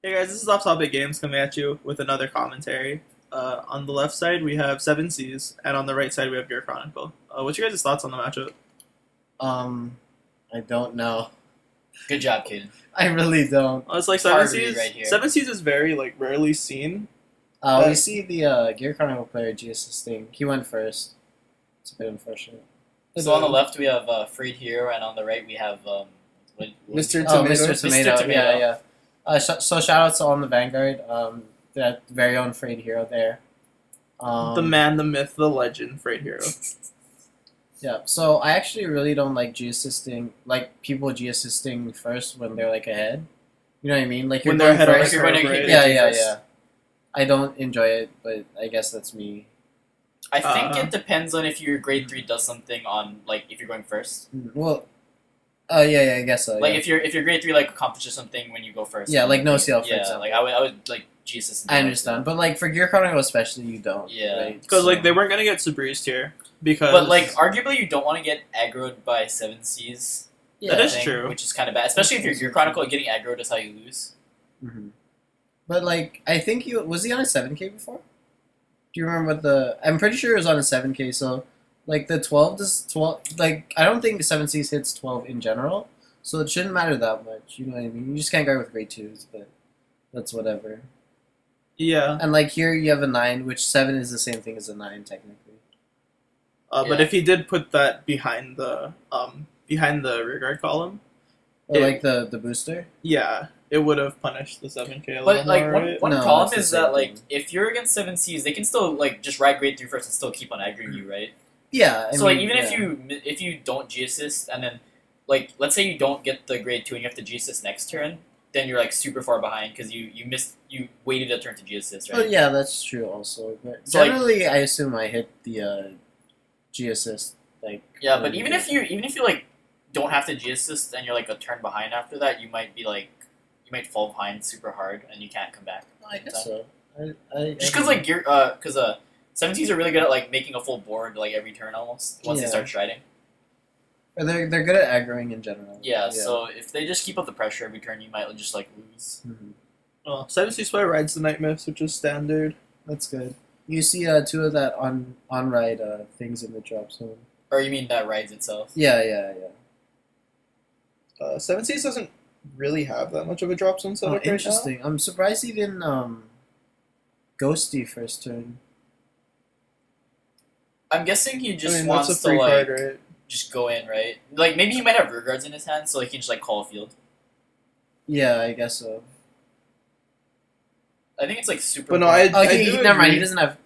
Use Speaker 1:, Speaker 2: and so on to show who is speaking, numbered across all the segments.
Speaker 1: Hey guys, this is OffTopicGames coming at you with another commentary. On the left side we have Seven Seas, and on the right side we have Gear Chronicle. What's your guys' thoughts on the matchup?
Speaker 2: Um, I don't know.
Speaker 3: Good job, Caden.
Speaker 2: I really don't.
Speaker 1: It's like
Speaker 3: Hard to read right here.
Speaker 1: Seven Seas is very rarely seen.
Speaker 2: We see the Gear Chronicle player G assisting. He went first. It's a bit unfortunate.
Speaker 3: So on the left we have Frayed here, and on the right we have
Speaker 1: Mr.
Speaker 2: Oh,
Speaker 1: Tomato.
Speaker 2: Mr. Tomato.
Speaker 3: Mr. Tomato.
Speaker 2: Yeah. So shout out to AllOnTheVanguard. That very own Frayed hero there.
Speaker 1: The man, the myth, the legend, Frayed hero.
Speaker 2: Yeah. So I actually really don't like G assisting. Like people G assisting first when they're like ahead. You know what I mean? Like you're
Speaker 1: When they're
Speaker 2: going
Speaker 1: ahead on the
Speaker 2: first.
Speaker 3: you're going to
Speaker 1: curve,
Speaker 3: hit
Speaker 1: right?
Speaker 3: the
Speaker 2: Yeah.
Speaker 3: first.
Speaker 2: I don't enjoy it, but I guess that's me.
Speaker 3: I think it depends on if your grade 3 does something on if you're going first.
Speaker 2: Well, yeah, I guess so.
Speaker 3: Like
Speaker 2: yeah.
Speaker 3: if your grade 3 accomplishes something when you go first.
Speaker 2: Yeah,
Speaker 3: then
Speaker 2: like no
Speaker 3: you-
Speaker 2: CL, for
Speaker 3: Yeah,
Speaker 2: example.
Speaker 3: I would G assist.
Speaker 2: I understand, but like for Gear Chronicle especially, you don't.
Speaker 3: Yeah.
Speaker 2: right?
Speaker 1: Because
Speaker 2: So-
Speaker 1: they weren't gonna get Sabreezed here because.
Speaker 3: But arguably you don't want to get aggroed by 7Cs.
Speaker 2: yeah,
Speaker 1: that is
Speaker 3: thing,
Speaker 1: true.
Speaker 3: Which is kind of bad, especially if you're Gear Chronicle. Getting aggroed is how you lose.
Speaker 2: hmm But like, I think he was he on a 7K before? Do you remember what the? I'm pretty sure it was on a 7K. So like the 12 does 12. Like I don't think 7Cs hits 12 in general, so it shouldn't matter that much. You know what I mean? You just can't guard with grade 2s, but that's whatever.
Speaker 1: Yeah.
Speaker 2: And like here you have a 9, which 7 is the same thing as a 9 technically.
Speaker 1: But
Speaker 3: Yeah.
Speaker 1: if he did put that behind the rearguard column,
Speaker 2: Or
Speaker 1: It-
Speaker 2: like the booster.
Speaker 1: yeah, it would have punished the 7K a
Speaker 3: But
Speaker 1: little more, right?
Speaker 3: one
Speaker 2: No,
Speaker 3: problem
Speaker 2: it's the
Speaker 3: is that
Speaker 2: same thing.
Speaker 3: if you're against 7Cs, they can still just ride grade 3 first and still keep on aggroing you, right?
Speaker 2: Yeah. I
Speaker 3: So
Speaker 2: mean,
Speaker 3: even
Speaker 2: yeah.
Speaker 3: if you don't G assist and then let's say you don't get the grade 2 and you have to G assist next turn, then you're super far behind because you waited a turn to G assist,
Speaker 2: Oh
Speaker 3: right?
Speaker 2: yeah, that's true also. But
Speaker 3: So,
Speaker 2: generally, I assume I hit the G assist
Speaker 3: Yeah, but even if you don't have to G assist and you're a turn behind after that, you might be you might fall behind super hard and you can't come back.
Speaker 2: I guess so. I
Speaker 3: Just because 7Cs are really good at making a full board every turn almost once they
Speaker 2: Yeah.
Speaker 3: start striding.
Speaker 2: Or they're good at aggroing in general.
Speaker 3: Yeah, so if they just keep up the pressure every turn, you might just lose.
Speaker 2: Mhm.
Speaker 1: Well, 7C Spy rides the Night Myths, which is standard.
Speaker 2: That's good. You see 2 of that on ride things in the drop zone.
Speaker 3: Or you mean that rides itself?
Speaker 2: Yeah.
Speaker 1: 7Cs doesn't really have that much of a drop zone
Speaker 2: Oh,
Speaker 1: setup right now.
Speaker 2: interesting. I'm surprised he didn't ghosty first turn.
Speaker 3: I'm guessing he just
Speaker 1: I mean,
Speaker 3: wants
Speaker 1: that's a
Speaker 3: to
Speaker 1: free card, right?
Speaker 3: just go in, right? Maybe he might have rear guards in his hand, so he can just call a field.
Speaker 2: Yeah, I guess so.
Speaker 3: I think it's super.
Speaker 1: But no,
Speaker 3: important.
Speaker 2: Oh,
Speaker 1: I
Speaker 2: he,
Speaker 1: do
Speaker 2: never mind. He
Speaker 1: agree.
Speaker 2: doesn't have.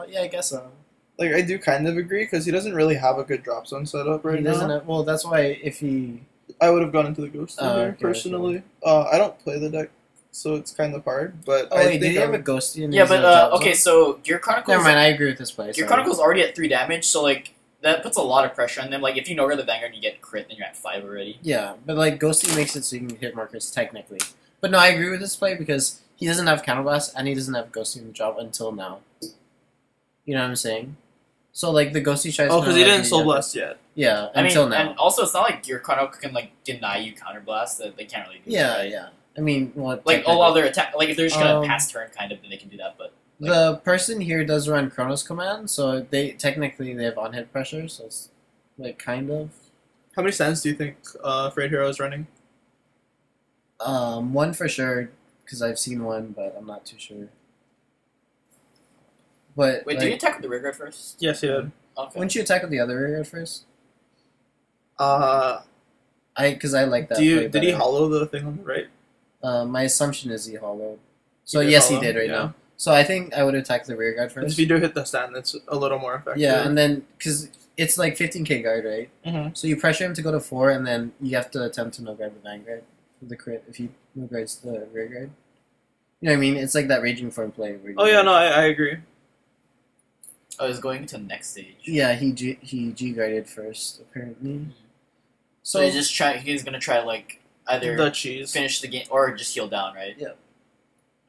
Speaker 2: Yeah, I guess so.
Speaker 1: I do kind of agree because he doesn't really have a good drop zone setup right
Speaker 2: he
Speaker 1: now.
Speaker 2: doesn't have. Well, that's why if he.
Speaker 1: I would have gone into the Ghost
Speaker 2: Oh,
Speaker 1: here,
Speaker 2: okay,
Speaker 1: personally. I don't play the deck, so it's kind of hard. But
Speaker 2: Oh
Speaker 1: I
Speaker 2: wait,
Speaker 1: think
Speaker 2: did he
Speaker 1: I
Speaker 2: have a
Speaker 1: would-
Speaker 2: ghosty in
Speaker 3: Yeah,
Speaker 2: his
Speaker 3: but
Speaker 2: drop
Speaker 3: okay,
Speaker 2: zone?
Speaker 3: so Gear Chronicles.
Speaker 2: Never mind. I agree with this play.
Speaker 3: Gear
Speaker 2: sorry.
Speaker 3: Chronicle's already at 3 damage, so that puts a lot of pressure on them. If you know the Vanguard, and you get crit, then you're at 5 already.
Speaker 2: Yeah, but ghosty makes it so you can hit markers technically. But no, I agree with this play because he doesn't have counterblast and he doesn't have ghosty in the drop until now. You know what I'm saying? So the ghosty tries.
Speaker 1: Oh, because he didn't Soul Blast yet.
Speaker 2: Yeah,
Speaker 3: I mean,
Speaker 2: until now.
Speaker 3: and also it's not like Gear Chronicle can deny you counterblast. That they can't really do.
Speaker 2: Yeah,
Speaker 3: that, right?
Speaker 2: yeah. I mean, what?
Speaker 3: All other attack. If they're just gonna
Speaker 2: Um,
Speaker 3: pass turn, kind of, then they can do that. But
Speaker 2: The person here does run Chronos command, so they have on hit pressure, so it's kind of.
Speaker 1: How many stands do you think Frayed Hero is running?
Speaker 2: One for sure because I've seen one, but I'm not too sure. But
Speaker 3: wait, did you attack with the rear guard first?
Speaker 1: Yes, he did.
Speaker 3: Okay.
Speaker 2: wouldn't you attack with the other rear guard first?
Speaker 1: Uh,
Speaker 2: Because I like that.
Speaker 1: do you
Speaker 2: play
Speaker 1: did he
Speaker 2: better.
Speaker 1: hollow the thing on the right?
Speaker 2: My assumption is he hollowed. So
Speaker 1: He did
Speaker 2: yes,
Speaker 1: hollow?
Speaker 2: he did right
Speaker 1: Yeah.
Speaker 2: now. So I think I would attack the rear guard
Speaker 1: Because
Speaker 2: first.
Speaker 1: if you do hit the stand, that's a little more effective.
Speaker 2: Yeah, and then because it's 15k guard, right?
Speaker 1: Mhm.
Speaker 2: So you pressure him to go to 4, and then you have to attempt to no guard the Vanguard for the crit if he no guards the rear guard. You know what I mean? It's like that Raging Form play. Where
Speaker 1: Oh yeah, no, I agree.
Speaker 3: Oh, he's going to next stage.
Speaker 2: Yeah, he G guarded first apparently.
Speaker 3: So he's gonna try either
Speaker 1: The cheese.
Speaker 3: finish the game or just heal down, right?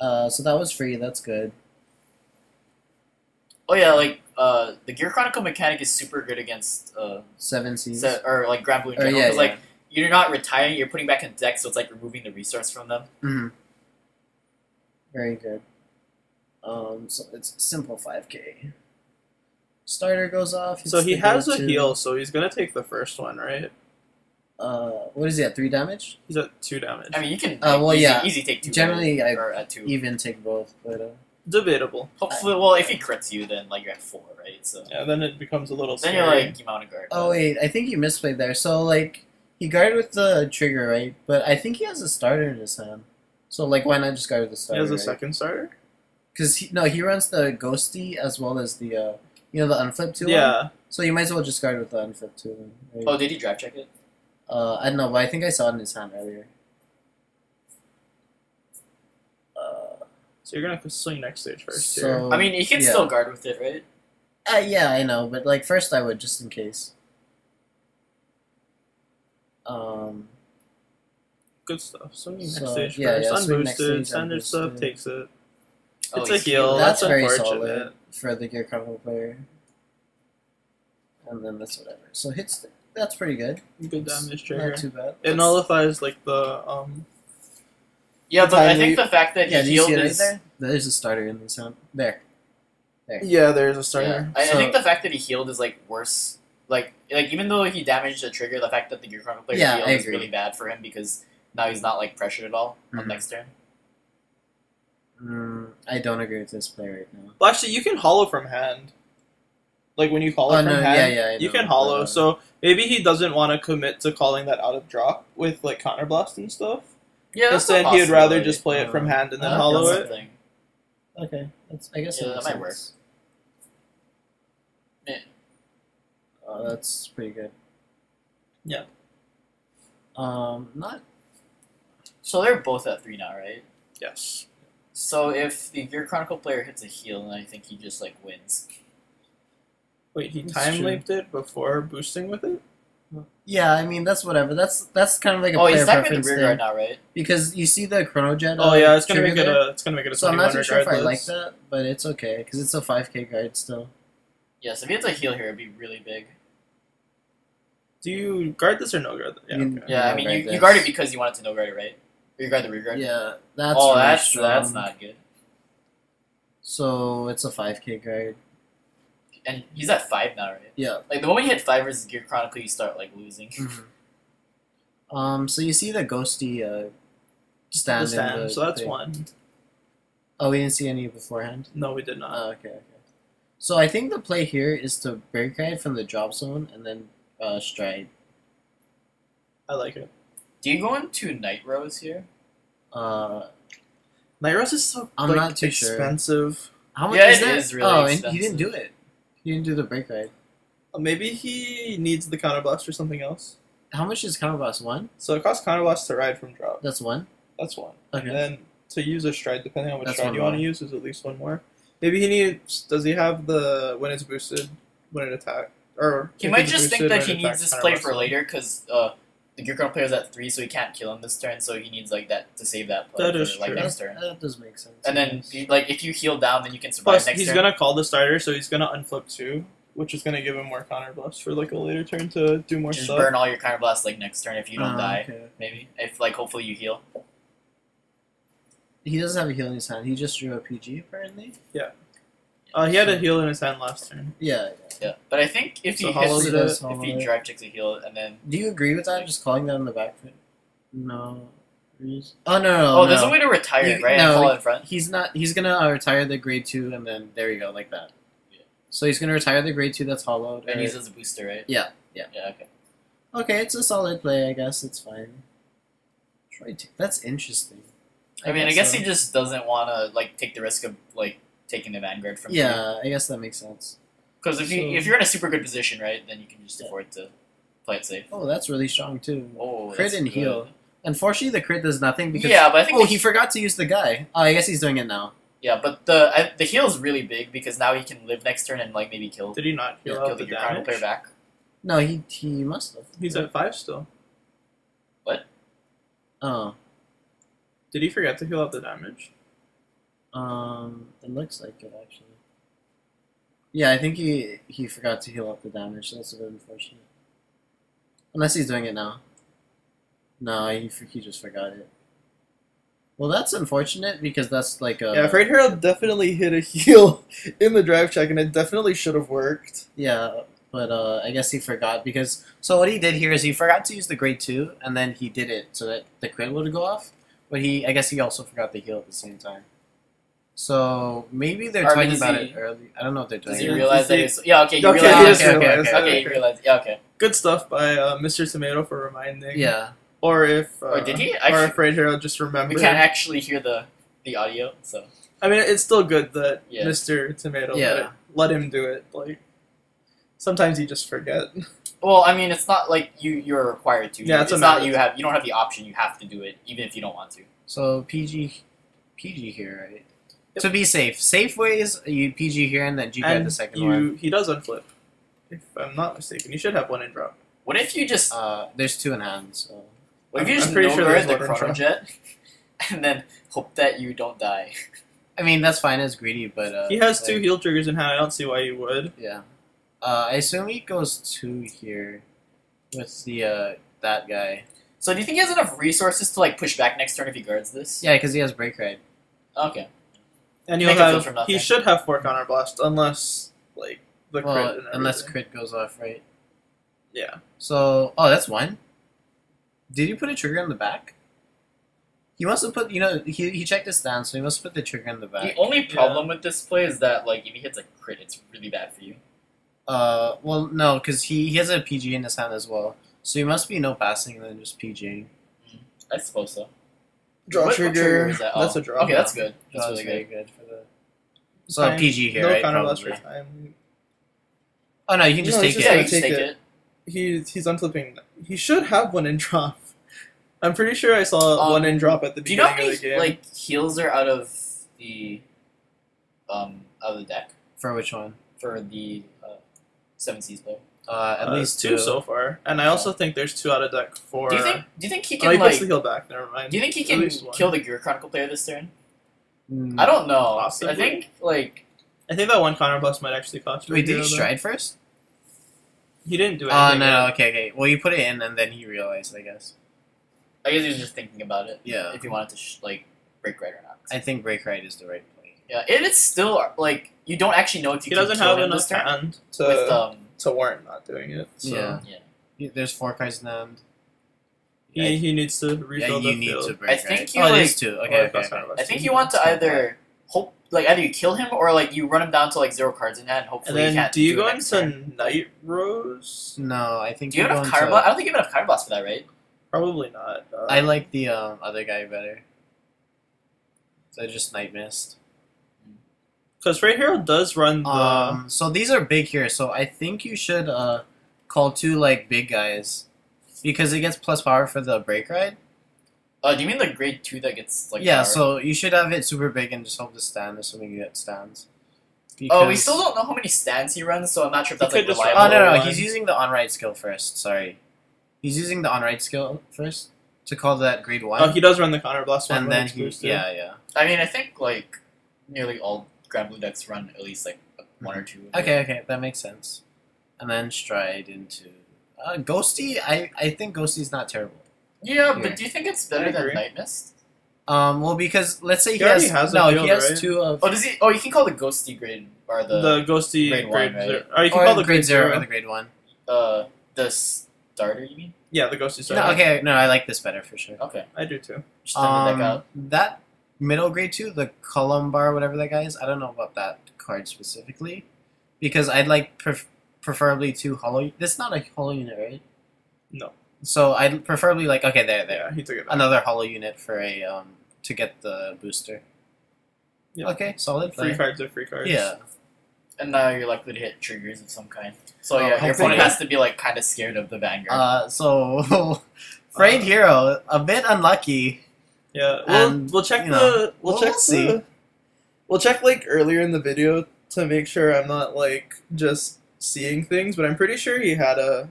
Speaker 2: So that was free. That's good.
Speaker 3: Oh yeah, the Gear Chronicle mechanic is super good against
Speaker 2: 7Cs.
Speaker 3: Granblue in
Speaker 2: Or,
Speaker 3: general
Speaker 2: yeah,
Speaker 3: because you're not retiring, you're putting back in deck, so it's removing the resource from them.
Speaker 2: hmm Very good. So it's simple 5k. Starter goes off.
Speaker 1: So he
Speaker 2: the
Speaker 1: has a
Speaker 2: go-to.
Speaker 1: heal, so he's gonna take the first one, right?
Speaker 2: What is he at? 3 damage?
Speaker 1: He's at 2 damage.
Speaker 3: I mean, you can
Speaker 2: well, yeah.
Speaker 3: easy take 2
Speaker 2: Generally,
Speaker 3: damage,
Speaker 2: I
Speaker 3: or at 2.
Speaker 2: even take both, but
Speaker 1: Debatable.
Speaker 3: Hopefully, well, if he crits you, then like you're at 4, right? So
Speaker 1: Yeah, then it becomes a little
Speaker 3: then
Speaker 1: scary.
Speaker 3: you're like, you mount a guard.
Speaker 2: oh wait, I think you misplayed there. So like he guarded with the trigger, right? But I think he has a starter in his hand. So like, why not just guard with the
Speaker 1: He
Speaker 2: starter?
Speaker 1: has a
Speaker 2: right?
Speaker 1: second starter?
Speaker 2: Because he runs the ghosty as well as the the unflip 2 one.
Speaker 1: Yeah.
Speaker 2: So you might as well just guard with the unflip 2 one. Right?
Speaker 3: Oh, did he drive check it?
Speaker 2: I don't know, but I think I saw it in his hand earlier.
Speaker 1: So you're gonna swing next stage first
Speaker 2: So-
Speaker 1: here.
Speaker 3: I mean, he can
Speaker 2: yeah.
Speaker 3: still guard with it, right?
Speaker 2: Yeah, I know, but like first I would just in case.
Speaker 1: Good stuff. Swinging next
Speaker 2: So,
Speaker 1: stage
Speaker 2: yeah,
Speaker 1: first.
Speaker 2: swing next
Speaker 1: Unboosted,
Speaker 2: stage,
Speaker 1: standard stuff,
Speaker 2: unboosted.
Speaker 1: takes it.
Speaker 3: Oh,
Speaker 1: It's a
Speaker 3: he's
Speaker 1: heal.
Speaker 2: That's
Speaker 1: That's
Speaker 2: very
Speaker 1: unfortunate.
Speaker 2: solid for the Gear Chronicle player. And then that's whatever. So hits. That's pretty good.
Speaker 1: Good
Speaker 2: It's
Speaker 1: damage trigger.
Speaker 2: Not too bad.
Speaker 1: It nullifies like the
Speaker 3: Yeah, but I
Speaker 2: Time
Speaker 3: think
Speaker 2: we-
Speaker 3: the fact that
Speaker 2: Yeah,
Speaker 3: he
Speaker 2: do you see
Speaker 3: healed
Speaker 2: it right
Speaker 3: is
Speaker 2: there? There's a starter in the sound. There.
Speaker 1: Yeah, there's a
Speaker 3: Yeah.
Speaker 1: starter.
Speaker 3: I
Speaker 2: So-
Speaker 3: think the fact that he healed is like worse. Like even though he damaged the trigger, the fact that the Gear Chronicle player
Speaker 2: Yeah,
Speaker 3: healed
Speaker 2: I
Speaker 3: is
Speaker 2: agree.
Speaker 3: really bad for him because now he's not like pressured at all on
Speaker 2: Mhm.
Speaker 3: next turn.
Speaker 2: I don't agree with this play right now.
Speaker 1: Well, actually, you can hollow from hand. Like when you call it
Speaker 2: Oh
Speaker 1: from
Speaker 2: no,
Speaker 1: hand,
Speaker 2: yeah, I
Speaker 1: you
Speaker 2: know,
Speaker 1: can hollow.
Speaker 2: but,
Speaker 1: So maybe he doesn't want to commit to calling that out of drop with like counterblast and stuff.
Speaker 3: Yeah, that's a
Speaker 1: Instead, he would rather
Speaker 3: possibility.
Speaker 1: just play it from hand and then
Speaker 2: Oh,
Speaker 1: hollow
Speaker 2: that's
Speaker 1: it.
Speaker 3: Something.
Speaker 2: Okay, I guess
Speaker 3: Yeah,
Speaker 2: that
Speaker 3: that
Speaker 2: makes
Speaker 3: might work.
Speaker 2: sense.
Speaker 3: Yeah.
Speaker 2: Oh, that's pretty good.
Speaker 1: Yeah.
Speaker 2: Not.
Speaker 3: So they're both at 3 now, right?
Speaker 1: Yes.
Speaker 3: So if the Gear Chronicle player hits a heal, then I think he just like wins.
Speaker 1: Wait, he
Speaker 2: That's
Speaker 1: time
Speaker 2: true.
Speaker 1: leaped it before boosting with it?
Speaker 2: Yeah, I mean that's whatever. That's kind of like a
Speaker 3: Oh,
Speaker 2: player
Speaker 3: he's attacking
Speaker 2: preference
Speaker 3: the rear
Speaker 2: thing.
Speaker 3: guard now, right?
Speaker 2: Because you see the Chronojet.
Speaker 1: Oh yeah, it's gonna
Speaker 2: trigger
Speaker 1: make it
Speaker 2: there?
Speaker 1: a it's gonna make it a
Speaker 2: So I'm
Speaker 1: 21
Speaker 2: not too sure if I like
Speaker 1: regardless.
Speaker 2: that, but it's okay because it's a 5k guard still.
Speaker 3: Yes, if he hits a heal here, it'd be really big.
Speaker 1: Do you guard this or no guard? Yeah.
Speaker 2: You-
Speaker 1: Okay.
Speaker 3: Yeah, I
Speaker 2: No
Speaker 3: mean,
Speaker 2: guard
Speaker 3: you
Speaker 2: this.
Speaker 3: guard it because you wanted to no guard it, right? Or you guard the rear guard?
Speaker 2: Yeah, that's
Speaker 3: Oh,
Speaker 2: really
Speaker 3: that's
Speaker 2: strong.
Speaker 3: not good.
Speaker 2: So it's a 5k guard.
Speaker 3: And he's at 5 now, right?
Speaker 2: Yeah.
Speaker 3: Like the moment you hit 5 versus Gear Chronicle, you start like losing.
Speaker 2: So you see the ghosty stand.
Speaker 1: The stand,
Speaker 2: in the
Speaker 1: so that's
Speaker 2: thing.
Speaker 1: one.
Speaker 2: Oh, we didn't see any beforehand.
Speaker 1: No, we did not.
Speaker 2: Oh, okay. So I think the play here is to break ride from the drop zone and then stride.
Speaker 1: I like it.
Speaker 3: Do you go into Night Rose here?
Speaker 1: Night Rose is so
Speaker 2: I'm
Speaker 1: like,
Speaker 2: not too sure.
Speaker 1: expensive.
Speaker 2: How much
Speaker 3: Yeah,
Speaker 2: is
Speaker 3: it
Speaker 2: that?
Speaker 3: is really
Speaker 2: oh, and he didn't
Speaker 3: expensive.
Speaker 2: do it. He didn't do the break ride.
Speaker 1: Maybe he needs the counterblast or something else.
Speaker 2: How much is counterblast? 1?
Speaker 1: So it costs counterblast to ride from drop.
Speaker 2: That's 1.
Speaker 1: That's one.
Speaker 2: Okay.
Speaker 1: And then to use a stride, depending on which
Speaker 2: That's
Speaker 1: stride
Speaker 2: one
Speaker 1: you want to
Speaker 2: more.
Speaker 1: use, is at least one more. Maybe he needs. Does he have the when it's boosted, when it attack, or
Speaker 3: He
Speaker 1: if
Speaker 3: might
Speaker 1: it's
Speaker 3: just think
Speaker 1: boosted,
Speaker 3: that
Speaker 1: when
Speaker 3: he
Speaker 1: it
Speaker 3: needs
Speaker 1: attacks
Speaker 3: this play
Speaker 1: counterblast?
Speaker 3: for later because the Gear Chronicle player is at 3, so he can't kill him this turn. So he needs like that to save that play
Speaker 1: That
Speaker 3: for
Speaker 1: is
Speaker 3: like
Speaker 1: true.
Speaker 3: next turn.
Speaker 2: That does make sense.
Speaker 3: And then
Speaker 2: yes.
Speaker 3: if you heal down, then you can survive
Speaker 1: Plus,
Speaker 3: next
Speaker 1: he's
Speaker 3: turn.
Speaker 1: gonna call the starter, so he's gonna unflip 2, which is gonna give him more counterblast for like a later turn to do more
Speaker 3: just
Speaker 1: stuff.
Speaker 3: burn all your counterblast like next turn if you don't die.
Speaker 2: Okay.
Speaker 3: Maybe if like hopefully you heal.
Speaker 2: He doesn't have a heal in his hand. He just drew a PG apparently.
Speaker 1: He had a heal in his hand last turn.
Speaker 2: Yeah.
Speaker 3: Yeah, but I think if
Speaker 1: So
Speaker 3: he
Speaker 1: hollows
Speaker 3: hits
Speaker 1: it,
Speaker 3: if he drive checks a heal and then
Speaker 2: Do you agree with that? Just calling that in the back foot? No. Oh no.
Speaker 3: oh, there's a way to retire it,
Speaker 2: You-
Speaker 3: right?
Speaker 2: no,
Speaker 3: and call it in front.
Speaker 2: He's not. He's gonna retire the grade 2, and then there you go, like that.
Speaker 3: Yeah.
Speaker 2: So he's gonna retire the grade 2 that's hollowed.
Speaker 3: And
Speaker 2: or-
Speaker 3: use it as a booster, right?
Speaker 2: Yeah.
Speaker 3: Yeah. Okay.
Speaker 2: Okay, it's a solid play. I guess it's fine. That's interesting.
Speaker 3: I mean, I guess
Speaker 2: so.
Speaker 3: he just doesn't want to like take the risk of like taking the Vanguard from you.
Speaker 2: Yeah, I guess that makes sense.
Speaker 3: Because if
Speaker 2: So-
Speaker 3: you're in a super good position, right, then you can just afford to play it safe.
Speaker 2: Oh, that's really strong too.
Speaker 3: Oh,
Speaker 2: Crit
Speaker 3: that's
Speaker 2: and
Speaker 3: good.
Speaker 2: heal. Unfortunately, the crit does nothing because.
Speaker 3: Yeah, but I think
Speaker 2: Oh, he forgot to use the guy. Oh, I guess he's doing it now.
Speaker 3: yeah, but the heal is really big because now he can live next turn and like maybe kill
Speaker 1: Did he not heal
Speaker 3: kill
Speaker 1: out
Speaker 3: the
Speaker 1: the
Speaker 3: Gear Chronicle player
Speaker 1: damage?
Speaker 3: back.
Speaker 2: No, he must have.
Speaker 1: He's at 5 still.
Speaker 2: Oh,
Speaker 1: Did he forget to heal out the damage?
Speaker 2: it looks like it actually. Yeah, I think he forgot to heal up the damage. So that's a bit unfortunate. Unless he's doing it now. No, he just forgot it. Well, that's unfortunate because that's like a
Speaker 1: Yeah, Frayed Herald definitely hit a heal in the drive check, and it definitely should have worked.
Speaker 2: yeah. But I guess he forgot because so what he did here is he forgot to use the grade 2, and then he did it so that the crit would go off. But I guess he also forgot the heal at the same time. So maybe they're
Speaker 3: Or
Speaker 2: talking
Speaker 3: does
Speaker 2: about
Speaker 3: he-
Speaker 2: it early. I don't know what they're doing.
Speaker 3: Does he
Speaker 1: Yeah,
Speaker 3: realize that?
Speaker 1: he-
Speaker 3: Yeah. Okay. He
Speaker 1: Okay,
Speaker 3: realized.
Speaker 1: he just
Speaker 2: okay,
Speaker 1: realized.
Speaker 2: okay,
Speaker 3: Okay, he realized. Yeah. Okay.
Speaker 1: Good stuff by Mr. Tomato for reminding.
Speaker 2: Yeah.
Speaker 1: Or if
Speaker 3: Or did he
Speaker 1: or
Speaker 3: actually?
Speaker 1: if Frayed Herald just remembered.
Speaker 3: We can't actually hear the audio, so
Speaker 1: I mean, it's still good that
Speaker 3: Yeah.
Speaker 1: Mr. Tomato
Speaker 2: Yeah.
Speaker 1: let him do it. Like sometimes you just forget.
Speaker 3: well, I mean, it's not like you're required to.
Speaker 1: Yeah, it's
Speaker 3: it's
Speaker 1: a
Speaker 3: not
Speaker 1: matter.
Speaker 3: you don't have the option. You have to do it, even if you don't want to.
Speaker 2: So PG here, right?
Speaker 1: Yep.
Speaker 2: To be safe. Safe ways you PG here and then GP at
Speaker 1: And
Speaker 2: the second one.
Speaker 1: he does unflip. If I'm not mistaken, you should have one in drop.
Speaker 3: What if you just?
Speaker 2: There's 2 in hand, so
Speaker 3: What if you
Speaker 1: I'm
Speaker 3: just
Speaker 1: pretty sure
Speaker 3: no-guard
Speaker 1: there's
Speaker 3: the
Speaker 1: one in
Speaker 3: Chronojet, and then hope that you don't die?
Speaker 2: I mean that's fine as greedy, but
Speaker 1: He has
Speaker 2: like,
Speaker 1: 2 heal triggers in hand. I don't see why you would.
Speaker 2: Yeah. I assume he goes 2 here with the that guy.
Speaker 3: So do you think he has enough resources to like push back next turn if he guards this?
Speaker 2: Yeah, because he has break ride.
Speaker 3: Okay.
Speaker 1: And
Speaker 3: Make
Speaker 1: you'll
Speaker 3: it feel
Speaker 1: have
Speaker 3: from nothing.
Speaker 1: he should have 4 counter blast unless like the
Speaker 2: Well,
Speaker 1: crit and
Speaker 2: unless
Speaker 1: everything.
Speaker 2: crit goes off, right?
Speaker 1: Yeah.
Speaker 2: So, oh, that's 1. Did you put a trigger on the back? He must have put, he checked his stance, so he must have put the trigger on the back.
Speaker 3: The only problem with this play is that like if he hits a crit, it's really bad for you.
Speaker 2: Well, no, because he has a PG in his hand as well. So he must be no passing and then just PGing.
Speaker 3: I suppose so.
Speaker 1: Draw
Speaker 3: What
Speaker 1: trigger.
Speaker 3: is that?
Speaker 1: That's
Speaker 3: Oh,
Speaker 1: a draw.
Speaker 3: Okay, that's good. That's
Speaker 2: That's
Speaker 3: really
Speaker 2: very
Speaker 3: good.
Speaker 2: good for the. So
Speaker 1: Fine.
Speaker 2: PG here,
Speaker 1: No
Speaker 2: right?
Speaker 1: counter blast
Speaker 2: Probably.
Speaker 1: for time.
Speaker 2: Oh no, you can just
Speaker 1: No,
Speaker 2: take
Speaker 1: it's
Speaker 2: it.
Speaker 3: Yeah,
Speaker 1: just
Speaker 3: you
Speaker 1: gotta
Speaker 3: just
Speaker 1: take
Speaker 3: take
Speaker 1: it.
Speaker 3: it.
Speaker 1: He's unflipping. He should have one in drop. I'm pretty sure I saw one in drop at the
Speaker 3: Do you know
Speaker 1: beginning
Speaker 3: how
Speaker 1: of the
Speaker 3: many
Speaker 1: game.
Speaker 3: like heals are out of the deck
Speaker 2: For which one?
Speaker 3: for the 7 Seas play?
Speaker 2: At least
Speaker 1: 2 so far, and I also think there's 2 out of deck for.
Speaker 3: Do you think he
Speaker 1: Oh,
Speaker 3: can
Speaker 1: he puts
Speaker 3: like?
Speaker 1: the heal back. Never mind.
Speaker 3: Do you think he
Speaker 1: At
Speaker 3: can
Speaker 1: least one.
Speaker 3: kill the Gear Chronicle player this turn?
Speaker 2: Mm.
Speaker 3: I don't know.
Speaker 1: Possibly.
Speaker 3: I think like
Speaker 1: I think that one counter blast might actually cost you.
Speaker 2: Wait, did he
Speaker 1: though.
Speaker 2: stride first?
Speaker 1: He didn't do
Speaker 2: Oh
Speaker 1: anything.
Speaker 2: no,
Speaker 1: yet.
Speaker 2: okay. Well, you put it in and then he realized, I guess.
Speaker 3: I guess he was just thinking about it.
Speaker 2: Yeah.
Speaker 3: If he wanted to like break right or not.
Speaker 2: I think break right is the right play.
Speaker 3: Yeah, and it's still like you don't actually know if you
Speaker 1: He
Speaker 3: can
Speaker 1: doesn't
Speaker 3: kill
Speaker 1: have
Speaker 3: him
Speaker 1: enough
Speaker 3: this turn
Speaker 1: hand
Speaker 3: with
Speaker 1: to warrant not doing it. So
Speaker 2: Yeah.
Speaker 3: Yeah.
Speaker 2: There's 4 cards in hand.
Speaker 1: he needs to
Speaker 2: Yeah,
Speaker 1: refill
Speaker 2: you
Speaker 1: the
Speaker 2: need
Speaker 1: field.
Speaker 2: to break
Speaker 3: I
Speaker 2: right.
Speaker 3: think you,
Speaker 2: Oh, it
Speaker 3: like-
Speaker 2: is 2.
Speaker 1: Or
Speaker 2: Okay,
Speaker 1: if
Speaker 2: okay.
Speaker 1: that's counter
Speaker 2: okay.
Speaker 1: blast.
Speaker 3: I think you want to either hope like either you kill him or like you run him down to like 0 cards in hand.
Speaker 1: And
Speaker 3: Hopefully, he
Speaker 1: then,
Speaker 3: can't
Speaker 1: do you
Speaker 3: it
Speaker 1: go
Speaker 3: next
Speaker 1: into
Speaker 3: turn.
Speaker 1: Night Rose?
Speaker 2: No, I think
Speaker 3: Do you have
Speaker 2: go
Speaker 3: enough counter
Speaker 2: into-
Speaker 3: blast? I don't think you have enough counter blast for that, right?
Speaker 1: Probably not.
Speaker 2: I like the other guy better. So just Night Mist.
Speaker 1: Because Frayed Herald does run the.
Speaker 2: So these are big here, so I think you should call 2 like big guys. Because it gets plus power for the break ride.
Speaker 3: Do you mean the grade 2 that gets like?
Speaker 2: Yeah,
Speaker 3: power?
Speaker 2: so you should have it super big and just hope to stand, assuming you get stands.
Speaker 3: Oh, we
Speaker 2: Because-
Speaker 3: still don't know how many stands he runs, so I'm not sure if that's
Speaker 1: He
Speaker 3: like
Speaker 1: could just
Speaker 3: reliable.
Speaker 2: Oh no,
Speaker 3: or
Speaker 2: he's using the on-ride skill first. Sorry, he's using the on-ride skill first to call that grade 1.
Speaker 1: Oh, he does run the counter blast one.
Speaker 2: and
Speaker 1: when
Speaker 2: then
Speaker 1: it's
Speaker 2: he,
Speaker 1: boosted.
Speaker 3: I mean, I think like nearly all Granblue decks run at least like 1 or 2. of it.
Speaker 2: Okay, that makes sense. And then stride into Ghosty. I think Ghosty's not terrible.
Speaker 3: Yeah,
Speaker 2: Here.
Speaker 3: but do you think it's
Speaker 1: I
Speaker 3: better than
Speaker 1: agree.
Speaker 3: Night Mist?
Speaker 2: Well, because let's say
Speaker 1: He
Speaker 2: he
Speaker 1: already
Speaker 2: has,
Speaker 1: has a
Speaker 2: no,
Speaker 1: field,
Speaker 2: he has
Speaker 1: right?
Speaker 2: 2 of
Speaker 3: Oh, does he? Oh, you can call the Ghosty grade or
Speaker 1: The ghosty
Speaker 3: grade
Speaker 1: grade,
Speaker 3: one, right?
Speaker 1: 0. Or you can
Speaker 2: or
Speaker 1: call the
Speaker 2: grade 0
Speaker 1: 0.
Speaker 2: or the grade 1.
Speaker 3: the starter. You mean?
Speaker 1: Yeah, the ghosty
Speaker 2: No,
Speaker 1: starter.
Speaker 2: okay, no, I like this better for sure.
Speaker 3: Okay,
Speaker 1: I do too.
Speaker 3: just number deck out.
Speaker 2: That middle grade 2, the Columbar, whatever that guy is, I don't know about that card specifically, because I'd like preferably 2 hollow. This is not a hollow unit, right?
Speaker 1: No.
Speaker 2: So I'd preferably like there,
Speaker 1: Yeah, he took it back.
Speaker 2: another hollow unit for a to get the booster.
Speaker 1: Yeah.
Speaker 2: Okay, solid play.
Speaker 1: Free cards are free cards.
Speaker 2: Yeah.
Speaker 3: And now you're likely to hit triggers of some kind. So
Speaker 2: Oh,
Speaker 3: yeah, your
Speaker 2: hopefully.
Speaker 3: opponent has to be like kind of scared of the Vanguard.
Speaker 2: So Frayed Hero, a bit unlucky.
Speaker 1: Yeah,
Speaker 2: And,
Speaker 1: we'll check
Speaker 2: you know,
Speaker 1: the we'll
Speaker 2: we'll
Speaker 1: check
Speaker 2: see.
Speaker 1: the we'll check like earlier in the video to make sure I'm not like just seeing things, but I'm pretty sure he had a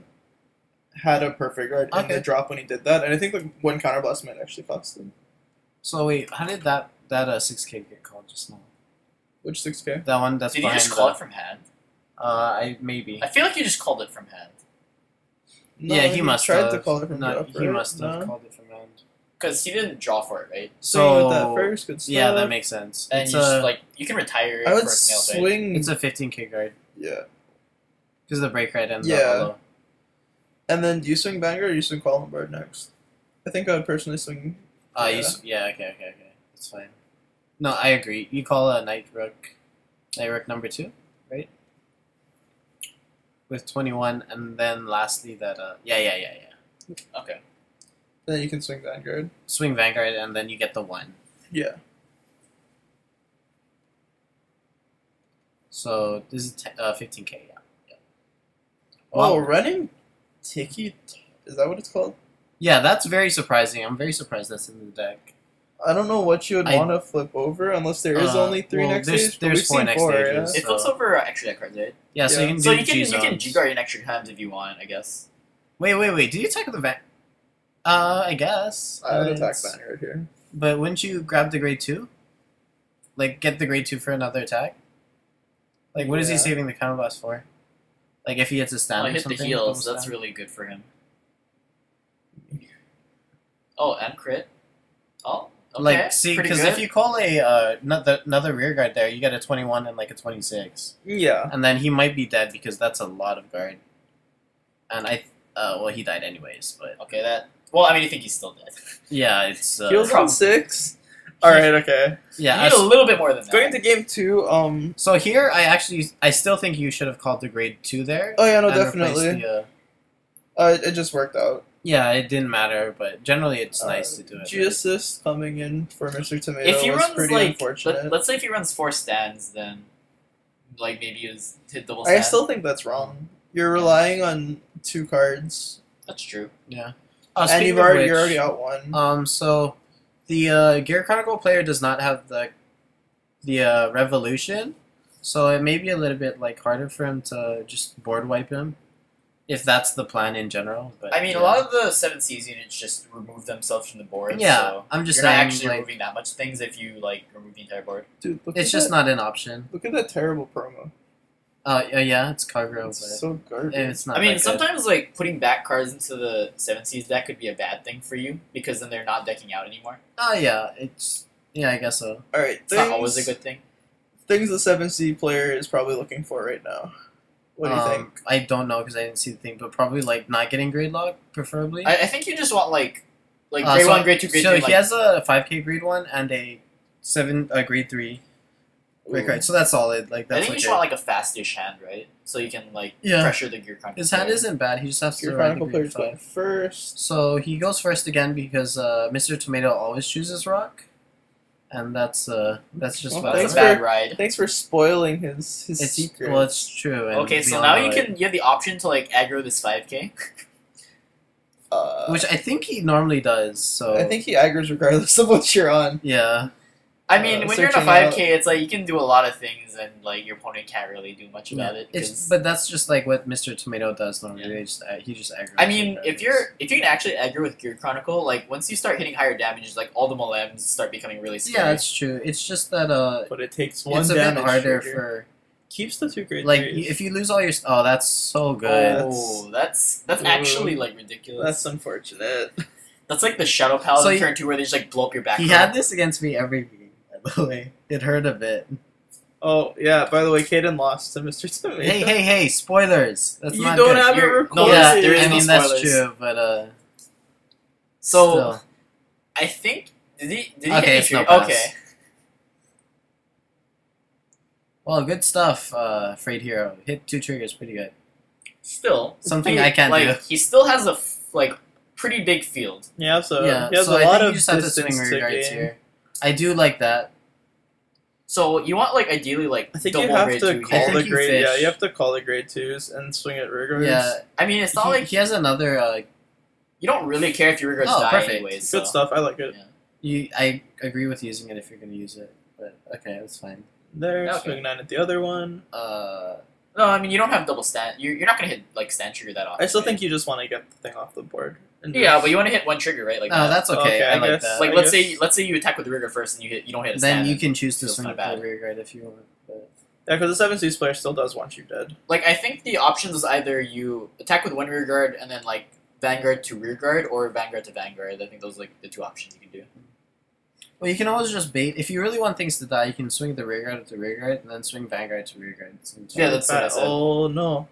Speaker 1: perfect guard in
Speaker 2: Okay.
Speaker 1: the drop when he did that, and I think like one counterblast might actually cost him.
Speaker 2: So wait, how did that 6K get called just now?
Speaker 1: Which 6K?
Speaker 2: That one that's
Speaker 3: Did you
Speaker 2: behind
Speaker 3: just call
Speaker 2: the-
Speaker 3: it from hand?
Speaker 2: maybe.
Speaker 3: I feel like you just called it from hand.
Speaker 1: No,
Speaker 2: Yeah, he must
Speaker 1: tried
Speaker 2: have.
Speaker 1: to call it from
Speaker 2: No,
Speaker 1: drop.
Speaker 2: he
Speaker 1: right?
Speaker 2: must have
Speaker 1: No?
Speaker 2: called it from hand.
Speaker 3: because he didn't draw for it, right?
Speaker 1: Swing with that first, good stuff.
Speaker 2: Yeah, that makes sense.
Speaker 3: And
Speaker 2: It's
Speaker 3: you just, like you can retire.
Speaker 1: I would
Speaker 3: for nails, right?
Speaker 1: swing.
Speaker 2: It's a 15k guard
Speaker 1: Yeah.
Speaker 2: because the break rate ends
Speaker 1: Yeah.
Speaker 2: up below.
Speaker 1: And then do you swing Vanguard or you swing Board next? I think I would personally swing.
Speaker 2: Okay. That's fine. No, I agree. You call a Knight Rook number 2, right? With 21, and then lastly that yeah.
Speaker 3: Okay.
Speaker 1: Then you can swing Vanguard.
Speaker 2: Swing Vanguard, and then you get the 1.
Speaker 1: Yeah.
Speaker 2: So this is 15k. Yeah.
Speaker 1: Oh,
Speaker 2: Wow.
Speaker 1: running Tiki. Is that what it's called?
Speaker 2: Yeah, that's very surprising. I'm very surprised that's in the deck.
Speaker 1: I don't know what you would want to flip over unless there is only 3 next stage. But
Speaker 2: there's
Speaker 1: we've
Speaker 2: 4
Speaker 1: seen
Speaker 2: next
Speaker 1: 4,
Speaker 2: stages.
Speaker 1: yeah.
Speaker 3: It flips over extra deck cards, right?
Speaker 2: Yeah, so
Speaker 1: Yeah.
Speaker 2: you can do
Speaker 3: So you can
Speaker 2: G-zones.
Speaker 3: G-guard in extra hands if you want, I guess.
Speaker 2: Wait. Did you attack with the Van? I guess.
Speaker 1: I would attack
Speaker 2: It's-
Speaker 1: Vanguard here.
Speaker 2: But wouldn't you grab the grade 2? Like, get the grade 2 for another attack? Like, what is he
Speaker 1: Yeah.
Speaker 2: saving the counterblast for? Like, if he hits a stand
Speaker 3: I
Speaker 2: or
Speaker 3: hit
Speaker 2: something?
Speaker 3: the heals.
Speaker 2: double
Speaker 3: That's
Speaker 2: stand?
Speaker 3: really good for him. Oh, and crit. Oh, okay.
Speaker 2: Like, see,
Speaker 3: pretty
Speaker 2: because
Speaker 3: good.
Speaker 2: if you call another rear guard there, you get a 21 and like a 26.
Speaker 1: Yeah.
Speaker 2: And then he might be dead because that's a lot of guard. And well, he died anyways, but
Speaker 3: Okay, that. Well, I mean, you think he's still dead.
Speaker 2: yeah, it's
Speaker 1: Heals on
Speaker 3: Probably.
Speaker 1: 6. Alright, okay.
Speaker 2: yeah.
Speaker 3: You need a little bit more than that.
Speaker 1: Going into game 2,
Speaker 2: So here, I still think you should have called the grade 2 there.
Speaker 1: oh yeah, no,
Speaker 2: and replaced
Speaker 1: definitely.
Speaker 2: the,
Speaker 1: It just worked out.
Speaker 2: yeah, it didn't matter, but generally it's nice to do it.
Speaker 1: G-assist coming in for Mr. Tomato
Speaker 3: If he
Speaker 1: was
Speaker 3: runs
Speaker 1: pretty
Speaker 3: like,
Speaker 1: unfortunate.
Speaker 3: let's say if he runs 4 stands, then like maybe he was hit double
Speaker 1: I
Speaker 3: stand.
Speaker 1: still think that's wrong. You're relying on 2 cards,
Speaker 3: That's true.
Speaker 2: Yeah.
Speaker 1: and
Speaker 2: Speaking
Speaker 1: you're
Speaker 2: of which,
Speaker 1: already out 1.
Speaker 2: So the Gear Chronicle player does not have the Revolution, so it may be a little bit like harder for him to just board wipe him, if that's the plan in general. But
Speaker 3: I mean,
Speaker 2: yeah.
Speaker 3: a lot of the 7Cs units just remove themselves from the board.
Speaker 2: Yeah,
Speaker 3: so
Speaker 2: I'm just
Speaker 3: you're not
Speaker 2: saying,
Speaker 3: actually
Speaker 2: like-
Speaker 3: removing that much things if you like remove the entire board.
Speaker 1: Dude, look
Speaker 2: It's
Speaker 1: at
Speaker 2: just
Speaker 1: that,
Speaker 2: not an option.
Speaker 1: Look at that terrible promo.
Speaker 2: Yeah, it's Cargo,
Speaker 1: It's
Speaker 2: but
Speaker 1: so garbage.
Speaker 2: it's not.
Speaker 3: I mean,
Speaker 2: that good.
Speaker 3: sometimes like putting back cards into the 7Cs deck could be a bad thing for you because then they're not decking out anymore.
Speaker 2: Yeah, I guess so.
Speaker 1: Alright,
Speaker 3: It's not always a good thing.
Speaker 1: things the 7C player is probably looking for right now. What do you think?
Speaker 2: I don't know because I didn't see the thing, but probably like not getting grade lock, preferably.
Speaker 3: I think you just want like grade 1, grade 2, grade 3.
Speaker 2: So he has a 5k grade 1 and a grade 3 break card. So that's solid. Like
Speaker 3: I
Speaker 2: that's
Speaker 3: think you
Speaker 2: okay.
Speaker 3: just want like a fast-ish hand, right? So you can like
Speaker 2: Yeah.
Speaker 3: pressure the Gear Chronicle.
Speaker 2: His hand
Speaker 3: player.
Speaker 2: isn't bad. He just has to
Speaker 1: Your
Speaker 2: ride the
Speaker 1: Chronicle
Speaker 2: grade
Speaker 1: player's going
Speaker 2: 5.
Speaker 1: first.
Speaker 2: So he goes first again because Mr. Tomato always chooses rock, and that's just
Speaker 1: Well,
Speaker 3: That's
Speaker 1: thanks
Speaker 3: a bad
Speaker 1: for-
Speaker 3: ride.
Speaker 1: Thanks for spoiling his secret.
Speaker 2: Well, it's true. and
Speaker 3: Okay,
Speaker 2: we
Speaker 3: so
Speaker 2: all
Speaker 3: now
Speaker 2: know
Speaker 3: you
Speaker 2: it.
Speaker 3: have the option to like aggro this 5k.
Speaker 2: Which I think he normally does. So
Speaker 1: I think he aggroes regardless of what you're on.
Speaker 2: yeah.
Speaker 3: I mean, when you're in a
Speaker 1: Searching
Speaker 3: 5k, it's like you can do a lot of things, and like your opponent can't really do much about it. 'cause-
Speaker 2: But that's just like what Mr. Tomato does normally.
Speaker 3: Yeah.
Speaker 2: He just aggroes.
Speaker 3: I mean, if
Speaker 2: regardless.
Speaker 3: you can actually aggro with Gear Chronicle, like once you start hitting higher damages, like all the Malems start becoming really scary.
Speaker 2: Yeah, it's true. It's just that
Speaker 1: But it takes one
Speaker 2: it's a
Speaker 1: damage
Speaker 2: bit harder
Speaker 1: trigger.
Speaker 2: for
Speaker 1: Keeps the 2 grade
Speaker 2: like
Speaker 1: threes.
Speaker 2: if you lose all your. Oh, that's so good.
Speaker 3: Oh, that's
Speaker 1: Ooh.
Speaker 3: actually like ridiculous.
Speaker 1: That's unfortunate.
Speaker 3: That's like the Shadow Paladin
Speaker 2: So
Speaker 3: turn 2 where they just like blow up your back.
Speaker 2: He
Speaker 3: row.
Speaker 2: had this against me every game. By the way, it hurt a bit.
Speaker 1: Oh yeah. By the way, Kaden lost to Mr. Tomato.
Speaker 2: Hey! Spoilers. That's
Speaker 1: You
Speaker 2: not
Speaker 1: don't
Speaker 2: good.
Speaker 1: have it
Speaker 3: You're-
Speaker 1: recorded.
Speaker 3: no,
Speaker 2: Yeah,
Speaker 3: there is
Speaker 2: I
Speaker 3: no
Speaker 2: mean that's
Speaker 3: spoilers.
Speaker 2: true, but
Speaker 3: So
Speaker 2: still.
Speaker 3: I think did he
Speaker 2: Okay,
Speaker 3: hit
Speaker 2: it's
Speaker 3: your
Speaker 2: no pass.
Speaker 3: Okay.
Speaker 2: Well, good stuff. Frayed Hero hit 2 triggers, pretty good.
Speaker 3: Still
Speaker 2: Something I can't
Speaker 3: like,
Speaker 2: do.
Speaker 3: He still has a pretty big field.
Speaker 1: Yeah. So
Speaker 2: Yeah,
Speaker 1: he has
Speaker 2: so
Speaker 1: a
Speaker 2: I
Speaker 1: lot
Speaker 2: think
Speaker 1: of
Speaker 2: you just have to
Speaker 1: distance
Speaker 2: swing
Speaker 1: to
Speaker 2: regards
Speaker 1: gain.
Speaker 2: here. I do like that.
Speaker 3: So you want like ideally like
Speaker 1: I think
Speaker 3: double
Speaker 1: you have
Speaker 3: grade
Speaker 1: to
Speaker 3: 2
Speaker 1: call
Speaker 3: here.
Speaker 2: think
Speaker 1: the
Speaker 2: you
Speaker 1: grade.
Speaker 2: fish.
Speaker 1: Yeah, you have to call the grade 2s and swing it regards.
Speaker 2: Yeah,
Speaker 3: I mean, it's not like
Speaker 2: he has another.
Speaker 3: you don't really care if your regards
Speaker 2: Oh,
Speaker 3: die
Speaker 2: perfect.
Speaker 3: anyways.
Speaker 1: Good
Speaker 3: so.
Speaker 1: stuff. I like it.
Speaker 3: Yeah.
Speaker 2: I agree with using it if you're going to use it, but okay, that's fine.
Speaker 1: There,
Speaker 3: Okay.
Speaker 1: swing 9 at the other one.
Speaker 3: No, I mean you don't have double stand. You're not gonna hit like stand trigger that often.
Speaker 1: I still
Speaker 3: right?
Speaker 1: think you just want to get the thing off the board. And
Speaker 3: Yeah,
Speaker 1: just-
Speaker 3: but you want to hit one trigger, right? Like
Speaker 2: No,
Speaker 3: that.
Speaker 2: that's okay.
Speaker 1: Okay,
Speaker 2: I
Speaker 1: I
Speaker 2: like
Speaker 1: guess.
Speaker 2: that.
Speaker 3: Like
Speaker 1: I
Speaker 3: let's
Speaker 1: guess-
Speaker 3: say you attack with the rigor first and you don't hit a
Speaker 2: Then
Speaker 3: stand.
Speaker 2: you can choose to
Speaker 3: feels
Speaker 2: swing
Speaker 3: kinda
Speaker 2: with the
Speaker 3: bad.
Speaker 2: rear guard if you want. But
Speaker 1: Yeah, because the 7C's player still does want you dead.
Speaker 3: Like I think the options is either you attack with one rear guard and then like Vanguard to Rearguard or Vanguard to Vanguard. I think those are like the two options you can do.
Speaker 2: Well, you can always just bait. If you really want things to die, you can swing the Rearguard to Rearguard and then swing Vanguard to Rearguard.
Speaker 3: Yeah, that's what I said.
Speaker 1: Oh no.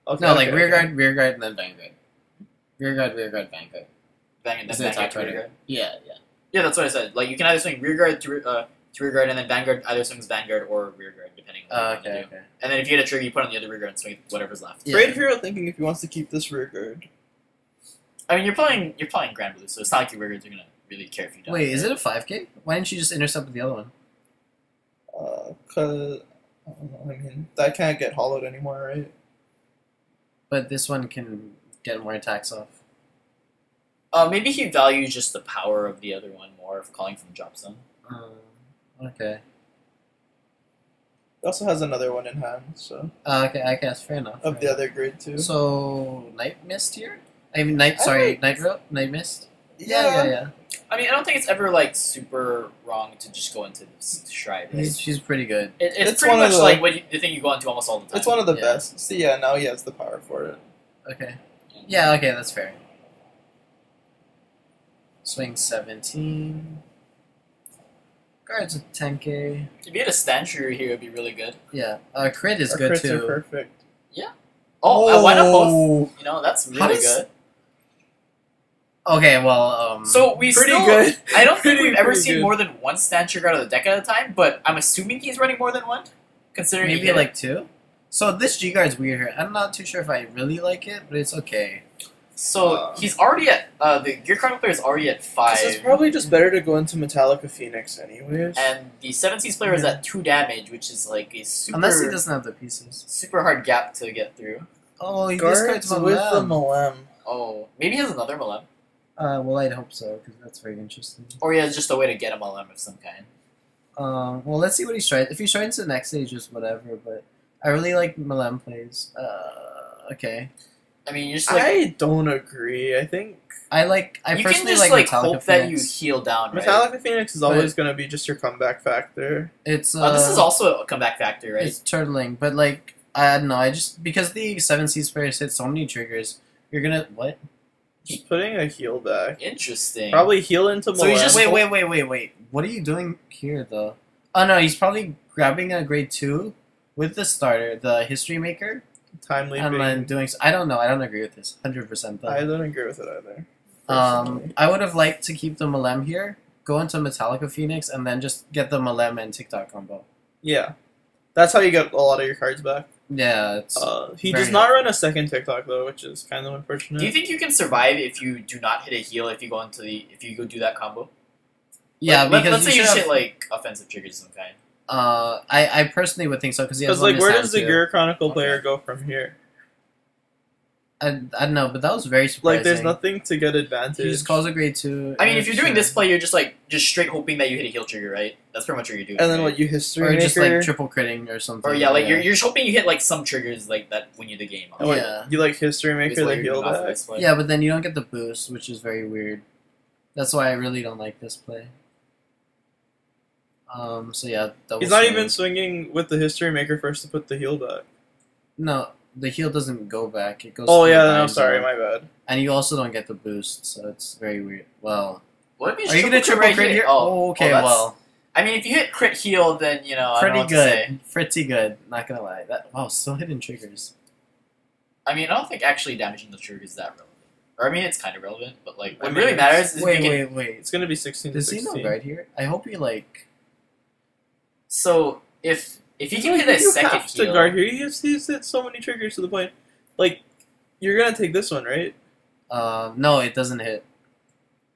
Speaker 1: Okay,
Speaker 2: no, like
Speaker 1: okay,
Speaker 2: Rearguard, Rearguard, and then Vanguard. Rearguard, Rearguard, Vanguard.
Speaker 3: Vanguard
Speaker 2: Is
Speaker 3: to
Speaker 2: it attack
Speaker 3: Rearguard.
Speaker 2: order? Yeah, yeah.
Speaker 3: Yeah, that's what I said. Like you can either swing Rearguard to Rearguard, and then Vanguard either swings Vanguard or Rearguard, depending on what you want to do.
Speaker 2: Okay.
Speaker 3: And then if you get a trigger, you put on the other Rearguard and swing whatever's left.
Speaker 2: Yeah.
Speaker 1: Frayed Hero thinking if he wants to keep this rearguard.
Speaker 3: I mean, you're playing Granblue, so it's not like your Rearguards are gonna really care if you die.
Speaker 2: Wait, is it a 5K? Why didn't you just intercept with the other one?
Speaker 1: Cause I don't know, I mean that can't get hollowed anymore, right?
Speaker 2: But this one can get more attacks off.
Speaker 3: Maybe he values just the power of the other one more of calling from drop zone.
Speaker 2: Okay.
Speaker 1: It also has another one in hand, so
Speaker 2: Okay, I guess fair enough.
Speaker 1: of the other grade too.
Speaker 2: So Night Mist here? I mean Night Mist? Yeah.
Speaker 3: I mean, I don't think it's ever like super wrong to just go into Stride. Right?
Speaker 2: She's pretty good.
Speaker 3: It's
Speaker 1: It's
Speaker 3: pretty
Speaker 1: one of
Speaker 3: much
Speaker 1: the-
Speaker 3: like the thing you go into almost all the time.
Speaker 1: It's one of the
Speaker 2: Yeah.
Speaker 1: best. See, yeah, now he has the power for it.
Speaker 2: Okay. Yeah, okay, that's fair. Swing 17. Guards a 10k.
Speaker 3: If you had a stand trigger here, it'd be really good.
Speaker 2: Yeah. Crit is
Speaker 1: Our
Speaker 2: good
Speaker 1: crits
Speaker 2: too.
Speaker 1: are perfect.
Speaker 3: Oh, why not both?
Speaker 2: Oh.
Speaker 3: You know, that's
Speaker 2: How
Speaker 3: really
Speaker 2: does-
Speaker 3: good.
Speaker 2: Okay, well,
Speaker 3: So we
Speaker 1: Pretty
Speaker 3: still,
Speaker 1: good.
Speaker 3: I don't think
Speaker 1: Pretty-
Speaker 3: we've ever
Speaker 1: pretty
Speaker 3: seen
Speaker 1: good.
Speaker 3: more than one stand trigger out of the deck at a time, but I'm assuming he's running more than one, considering
Speaker 2: maybe
Speaker 3: he
Speaker 2: like 2. So this G guard's weird here. I'm not too sure if I really like it, but it's okay.
Speaker 3: So he's already at the Gear Chronicle player is already at 5,
Speaker 1: It's probably just better to go into Metallica Phoenix anyways.
Speaker 3: and the 17th player is at 2 damage, which is like a super
Speaker 2: Unless he doesn't have the pieces.
Speaker 3: super hard gap to get through.
Speaker 2: Oh, he
Speaker 1: Guards
Speaker 2: discards
Speaker 1: with the
Speaker 2: Malem.
Speaker 1: Malem.
Speaker 3: Oh, maybe he has another Malem,
Speaker 2: Well, I'd hope so, because that's very interesting.
Speaker 3: or he has just a way to get a Malem of some kind.
Speaker 2: Well, let's see what he tries. If he tries to the next stage, just whatever, but I really like Malem plays. Okay.
Speaker 3: I mean, you just like
Speaker 1: I don't agree. I think
Speaker 2: I
Speaker 3: you can
Speaker 2: personally
Speaker 3: just
Speaker 2: like
Speaker 3: like
Speaker 2: Metallica
Speaker 3: hope that you
Speaker 2: Phoenix.
Speaker 3: heal down, right?
Speaker 1: Metallica Phoenix is always going to be just your comeback factor.
Speaker 2: It's
Speaker 3: This is also a comeback factor, right?
Speaker 2: It's turtling, but like I don't know. I just because the 7 Seas players hit so many triggers, you're gonna what?
Speaker 1: Just putting a heal back.
Speaker 3: Interesting.
Speaker 1: Probably heal into Malem.
Speaker 3: So he's just-
Speaker 2: Wait. What are you doing here though? Oh no, he's probably grabbing a grade 2 with the starter, the History Maker,
Speaker 1: time leaping.
Speaker 2: and then doing. I don't know. I don't agree with this 100% though.
Speaker 1: I don't agree with it either. personally.
Speaker 2: I would have liked to keep the Malem here, go into Metallica Phoenix, and then just get the Malem and TikTok combo.
Speaker 1: Yeah. That's how you get a lot of your cards back.
Speaker 2: Yeah, it's
Speaker 1: He
Speaker 2: very
Speaker 1: does not run a second TikTok though, which is kind of unfortunate.
Speaker 3: Do you think you can survive if you do not hit a heal if you go into if you go do that combo?
Speaker 2: yeah
Speaker 3: Like,
Speaker 2: because
Speaker 3: let's say you
Speaker 2: should
Speaker 3: hit
Speaker 2: have-
Speaker 3: like offensive triggers of some kind.
Speaker 2: I personally would think so because he has
Speaker 1: Because like, where does the
Speaker 2: Gear?
Speaker 1: Gear Chronicle
Speaker 3: Okay.
Speaker 1: player go from here?
Speaker 2: I don't know, but that was very surprising.
Speaker 1: Like, there's nothing to get advantage.
Speaker 2: He just calls a grade 2.
Speaker 3: I mean, if you're doing
Speaker 2: sure.
Speaker 3: this play, you're just straight hoping that you hit a heal trigger, right? That's pretty much what you're doing.
Speaker 1: and then
Speaker 3: right?
Speaker 1: what you history
Speaker 2: or
Speaker 1: maker?
Speaker 2: just like triple critting or something.
Speaker 3: Or yeah, like you're just hoping you hit like some triggers like that win you the game.
Speaker 1: Oh, wait,
Speaker 2: Yeah.
Speaker 1: You like history
Speaker 3: Is
Speaker 1: maker
Speaker 3: what
Speaker 1: the
Speaker 3: you're
Speaker 1: heal
Speaker 3: doing off of
Speaker 1: back?
Speaker 3: this play.
Speaker 2: Yeah, but then you don't get the boost, which is very weird. That's why I really don't like this play. So yeah, double
Speaker 1: He's not
Speaker 2: swing.
Speaker 1: even swinging with the history maker first to put the heal back.
Speaker 2: No, the heal doesn't go back. It goes.
Speaker 1: Oh
Speaker 2: to
Speaker 1: yeah,
Speaker 2: the
Speaker 1: then I'm
Speaker 2: bind
Speaker 1: sorry,
Speaker 2: zone.
Speaker 1: my bad.
Speaker 2: And you also don't get the boost, so it's very weird. Well,
Speaker 3: What if
Speaker 2: are you gonna triple crit here? Oh, okay,
Speaker 3: that's-
Speaker 2: well,
Speaker 3: I mean, if you hit crit heal, then you know I don't know
Speaker 2: pretty
Speaker 3: what to say.
Speaker 2: good, pretty good. Not gonna lie. Still hitting triggers.
Speaker 3: I mean, I don't think actually damaging the trigger is that relevant. Or I mean, it's kind of relevant, but like what
Speaker 1: I mean,
Speaker 3: really matters is if you can.
Speaker 2: Wait.
Speaker 1: It's gonna be 16 to
Speaker 2: Does he
Speaker 1: 16.
Speaker 2: know guard here? I hope he like.
Speaker 3: So if you can hit a
Speaker 1: you
Speaker 3: second
Speaker 1: have to
Speaker 3: heal,
Speaker 1: guard here. He's hit so many triggers to the point. Like, you're gonna take this one, right?
Speaker 2: No, it doesn't hit.